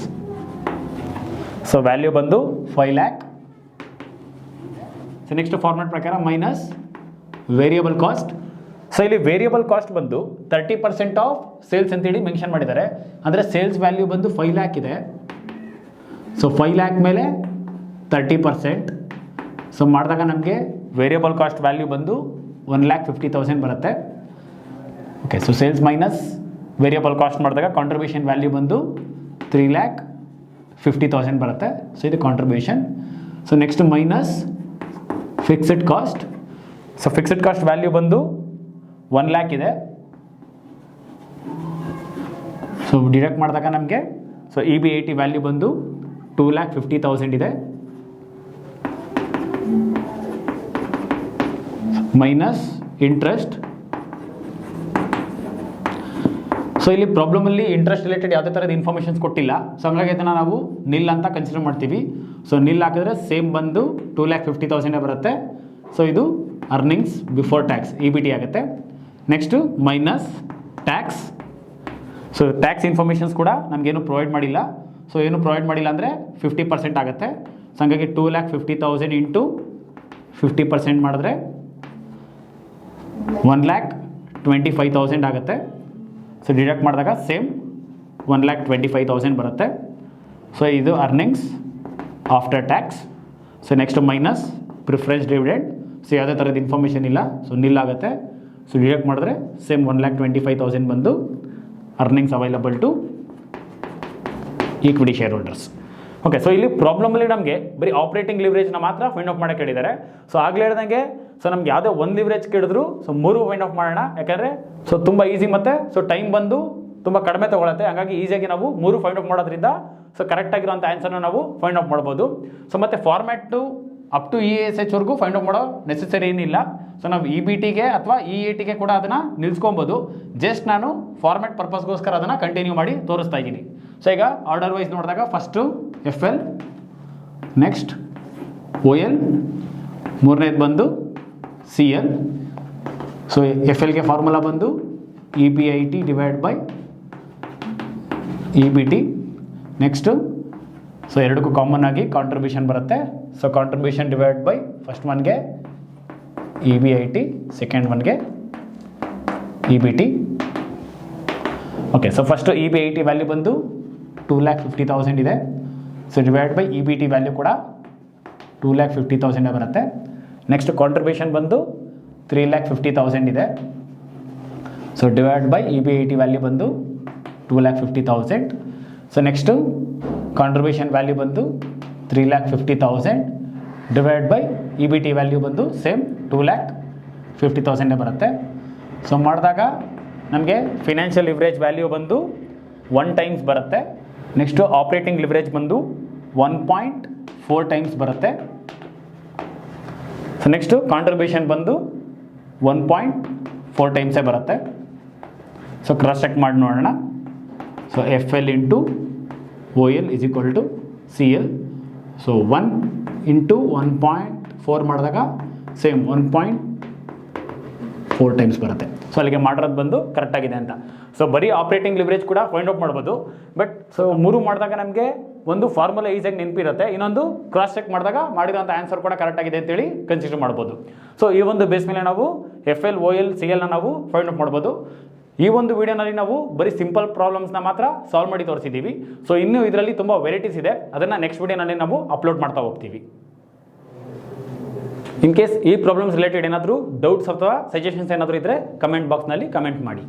ಸೊ ವ್ಯಾಲ್ಯೂ ಬಂದು 5 ಲ್ಯಾಕ್. ಸೊ ನೆಕ್ಸ್ಟ್ ಫಾರ್ಮ್ಯಾಟ್ ಪ್ರಕಾರ ಮೈನಸ್ ವೇರಿಯಬಲ್ ಕಾಸ್ಟ್. ಸೊ ಇಲ್ಲಿ ವೇರಿಯಬಲ್ ಕಾಸ್ಟ್ ಬಂದು 30% ಆಫ್ ಸೇಲ್ಸ್ ಅಂತೇಳಿ ಮೆನ್ಷನ್ ಮಾಡಿದ್ದಾರೆ. ಅಂದರೆ ಸೇಲ್ಸ್ ವ್ಯಾಲ್ಯೂ ಬಂದು 5 ಲ್ಯಾಕ್ ಇದೆ. ಸೊ 5 ಲ್ಯಾಕ್ ಮೇಲೆ 30%. ಸೊ ಮಾಡಿದಾಗ ನಮಗೆ ವೇರಿಯಬಲ್ ಕಾಸ್ಟ್ ವ್ಯಾಲ್ಯೂ ಬಂದು 1,50,000 ಬರುತ್ತೆ. Okay, so sales minus variable cost ಮಾಡಿದಾಗ ಕಾಂಟ್ರಿಬ್ಯೂಷನ್ ವ್ಯಾಲ್ಯೂ ಬಂದು 3,50,000 ಬರುತ್ತೆ. ಸೊ ಇದು contribution. So next minus fixed cost. So fixed cost value ಬಂದು 1 ಲ್ಯಾಕ್ ಇದೆ. ಸೊ ಡಿಡಕ್ಟ್ ಮಾಡಿದಾಗ ನಮಗೆ so E B I T value ಬಂದು 2,50,000 ಇದೆ. Minus interest. ಸೊ ಇಲ್ಲಿ ಪ್ರಾಬ್ಲಮಲ್ಲಿ ಇಂಟ್ರೆಸ್ಟ್ ರಿಲೇಟೆಡ್ ಯಾವುದೇ ಥರದ ಇನ್ಫಾರ್ಮೇಷನ್ಸ್ ಕೊಟ್ಟಿಲ್ಲ. ಸೊ ಹಂಗಾಗಿ ಅದನ್ನು ನಾವು ನಿಲ್ ಅಂತ ಕನ್ಸಿಡರ್ ಮಾಡ್ತೀವಿ. ಸೊ ನಿಲ್ ಹಾಕಿದ್ರೆ ಸೇಮ್ ಬಂದು 2,50,000 ಬರುತ್ತೆ. ಸೊ ಇದು earnings before tax E B T ಆಗುತ್ತೆ. Next minus tax. So tax informations ಕೂಡ ನಮಗೇನು ಪ್ರೊವೈಡ್ ಮಾಡಿಲ್ಲ. ಸೊ ಏನು ಪ್ರೊವೈಡ್ ಮಾಡಿಲ್ಲ ಅಂದರೆ 50% ಆಗುತ್ತೆ. ಸೊ ಹಂಗಾಗಿ 2,50,000 ಇಂಟು 50% ಮಾಡಿದ್ರೆ 1,25,000 ಆಗುತ್ತೆ. ಸೊ ಡಿಡಕ್ಟ್ ಮಾಡಿದಾಗ ಸೇಮ್ 1,25,000 ಬರುತ್ತೆ. ಸೊ ಇದು earnings after tax. So next minus preference dividend. So ಯಾವುದೇ ಥರದ ಇನ್ಫಾರ್ಮೇಷನ್ ಇಲ್ಲ. ಸೊ ನಿಲ್ ಆಗುತ್ತೆ. ಸೊ ಡಿಡಕ್ಟ್ ಮಾಡಿದ್ರೆ ಸೇಮ್ 1,25,000 ಬಂದು earnings available to equity share holders. Okay, so ಇಲ್ಲಿ ಪ್ರಾಬ್ಲಮಲ್ಲಿ ನಮಗೆ ಬರೀ ಆಪ್ರೇಟಿಂಗ್ ಲಿವರೇಜ್ನ ಮಾತ್ರ ಫೈಂಡ್ ಔಟ್ ಮಾಡೋಕ್ಕೆ ಹೇಳಿದ್ದಾರೆ. ಸೊ ಆಗಲೇ ಹೇಳ್ದಂಗೆ ಸೊ ನಮ್ಗೆ ಯಾವುದೇ ಒಂದು ಲಿವರೇಜ್ ಕೇಳಿದ್ರು ಸೊ 3 ಫೈಂಡ್ ಔಟ್ ಮಾಡೋಣ. ಯಾಕಂದರೆ ಸೊ ತುಂಬ ಈಸಿ ಮತ್ತು ಸೊ ಟೈಮ್ ಬಂದು ತುಂಬ ಕಡಿಮೆ ತೊಗೊಳುತ್ತೆ. ಹಾಗಾಗಿ ಈಸಿಯಾಗಿ ನಾವು 3 ಫೈಂಡ್ ಔಟ್ ಮಾಡೋದ್ರಿಂದ ಸೊ ಕರೆಕ್ಟಾಗಿರೋಂಥ ಆನ್ಸರ್ನ ನಾವು ಫೈಂಡ್ ಔಟ್ ಮಾಡ್ಬೋದು. ಸೊ ಮತ್ತು ಫಾರ್ಮ್ಯಾಟು ಅಪ್ ಟು ESH ವರೆಗೂ ಫೈಂಡ್ ಔಟ್ ಮಾಡೋ ನೆಸೆಸರಿ ಏನಿಲ್ಲ. ಸೊ ನಾವು ಇ ಬಿ ಟಿಗೆ ಅಥವಾ EAT ಗೆ ಕೂಡ ಅದನ್ನು ನಿಲ್ಸ್ಕೊಬೋದು. ಜಸ್ಟ್ ನಾನು ಫಾರ್ಮ್ಯಾಟ್ ಪರ್ಪಸ್ಗೋಸ್ಕರ ಅದನ್ನು ಕಂಟಿನ್ಯೂ ಮಾಡಿ ತೋರಿಸ್ತಾ ಇದ್ದೀನಿ. ಸೊ ಈಗ ಆರ್ಡರ್ ವೈಸ್ ನೋಡಿದಾಗ first F L, next O L, ಮೂರನೇದು ಬಂದು ಸಿ ಎಲ್. ಸೊ ಎಫ್ ಎಲ್ಗೆ ಫಾರ್ಮುಲಾ ಬಂದು E B I T divide by E B T. Next so ಎರಡಕ್ಕೂ ಕಾಮನ್ ಆಗಿ ಕಾಂಟ್ರಿಬ್ಯೂಷನ್ ಬರುತ್ತೆ. So contribution divide by first ಒನ್ಗೆ E B I T, second ಒನ್ಗೆ E B T. Okay, so first E B I T value ಬಂದು 2,50,000 ಇದೆ. So divide by E B T value ಕೂಡ 2,50,000 ಬರುತ್ತೆ. Next contribution ಬಂದು 3,50,000 ಇದೆ. So divide by E B I T value ಬಂದು 2,50,000. So next contribution value ಬಂದು 3,50,000 divide by EBT value ಬಂದು same 2,50,000 ಬರುತ್ತೆ. ಸೊ ಮಾಡಿದಾಗ ನಮಗೆ ಫಿನಾನ್ಷಿಯಲ್ ಲಿವರೇಜ್ ವ್ಯಾಲ್ಯೂ ಬಂದು 1 ಟೈಮ್ಸ್ ಬರುತ್ತೆ. ನೆಕ್ಸ್ಟು ಆಪ್ರೇಟಿಂಗ್ ಲಿವರೇಜ್ ಬಂದು 1.4 ಟೈಮ್ಸ್ ಬರುತ್ತೆ. ಸೊ ನೆಕ್ಸ್ಟು ಕಾಂಟ್ರಿಬ್ಯೂಷನ್ ಬಂದು 1.4 ಟೈಮ್ಸೇ ಬರುತ್ತೆ. ಸೊ ಕ್ರಾಸ್ ಚೆಕ್ ಮಾಡಿ ನೋಡೋಣ. So FL into OL is equal to CL. So 1 into 1.4 ಮಾಡಿದಾಗ ಸೇಮ್ 1.4 ಟೈಮ್ಸ್ ಬರುತ್ತೆ. ಸೊ ಅಲ್ಲಿಗೆ ಮಾಡಿರೋದು ಬಂದು ಕರೆಕ್ಟಾಗಿದೆ ಅಂತ. ಸೊ ಬರೀ ಆಪ್ರೇಟಿಂಗ್ ಲಿವರೇಜ್ ಕೂಡ ಫೈಂಡ್ ಔಟ್ ಮಾಡ್ಬೋದು. ಬಟ್ ಸೊ 3 ಮಾಡಿದಾಗ ನಮಗೆ ಒಂದು ಫಾರ್ಮುಲಾ ಈಸಿಯಾಗಿ ನೆನಪಿರುತ್ತೆ, ಇನ್ನೊಂದು ಕ್ರಾಸ್ ಚೆಕ್ ಮಾಡಿದಾಗ ಮಾಡಿರೋಂಥ ಆನ್ಸರ್ ಕೂಡ ಕರೆಕ್ಟಾಗಿದೆ ಅಂತೇಳಿ ಕನ್ಸಿಡರ್ ಮಾಡ್ಬೋದು. ಸೊ ಈ ಒಂದು ಬೇಸ್ ಮೇಲೆ ನಾವು FL OL CLನ ನಾವು ಫೈಂಡ್ ಔಟ್ ಮಾಡ್ಬೋದು. ಈ ಒಂದು ವಿಡಿಯೋನಲ್ಲಿ ನಾವು ಬರೀ ಸಿಂಪಲ್ ಪ್ರಾಬ್ಲಮ್ಸ್ನ ಮಾತ್ರ ಸಾಲ್ವ್ ಮಾಡಿ ತೋರಿಸಿದ್ದೀವಿ. ಸೊ ಇನ್ನೂ ಇದರಲ್ಲಿ ತುಂಬ ವೆರೈಟೀಸ್ ಇದೆ, ಅದನ್ನು ನೆಕ್ಸ್ಟ್ ವಿಡಿಯೋನಲ್ಲಿ ನಾವು ಅಪ್ಲೋಡ್ ಮಾಡ್ತಾ ಹೋಗ್ತೀವಿ. ಇನ್ ಕೇಸ್ ಈ ಪ್ರಾಬ್ಲಮ್ಸ್ ರಿಲೇಟೆಡ್ ಏನಾದರೂ ಡೌಟ್ಸ್ ಅಥವಾ ಸಜೆಷನ್ಸ್ ಏನಾದರೂ ಇದ್ದರೆ ಕಮೆಂಟ್ ಬಾಕ್ಸ್ನಲ್ಲಿ ಕಮೆಂಟ್ ಮಾಡಿ.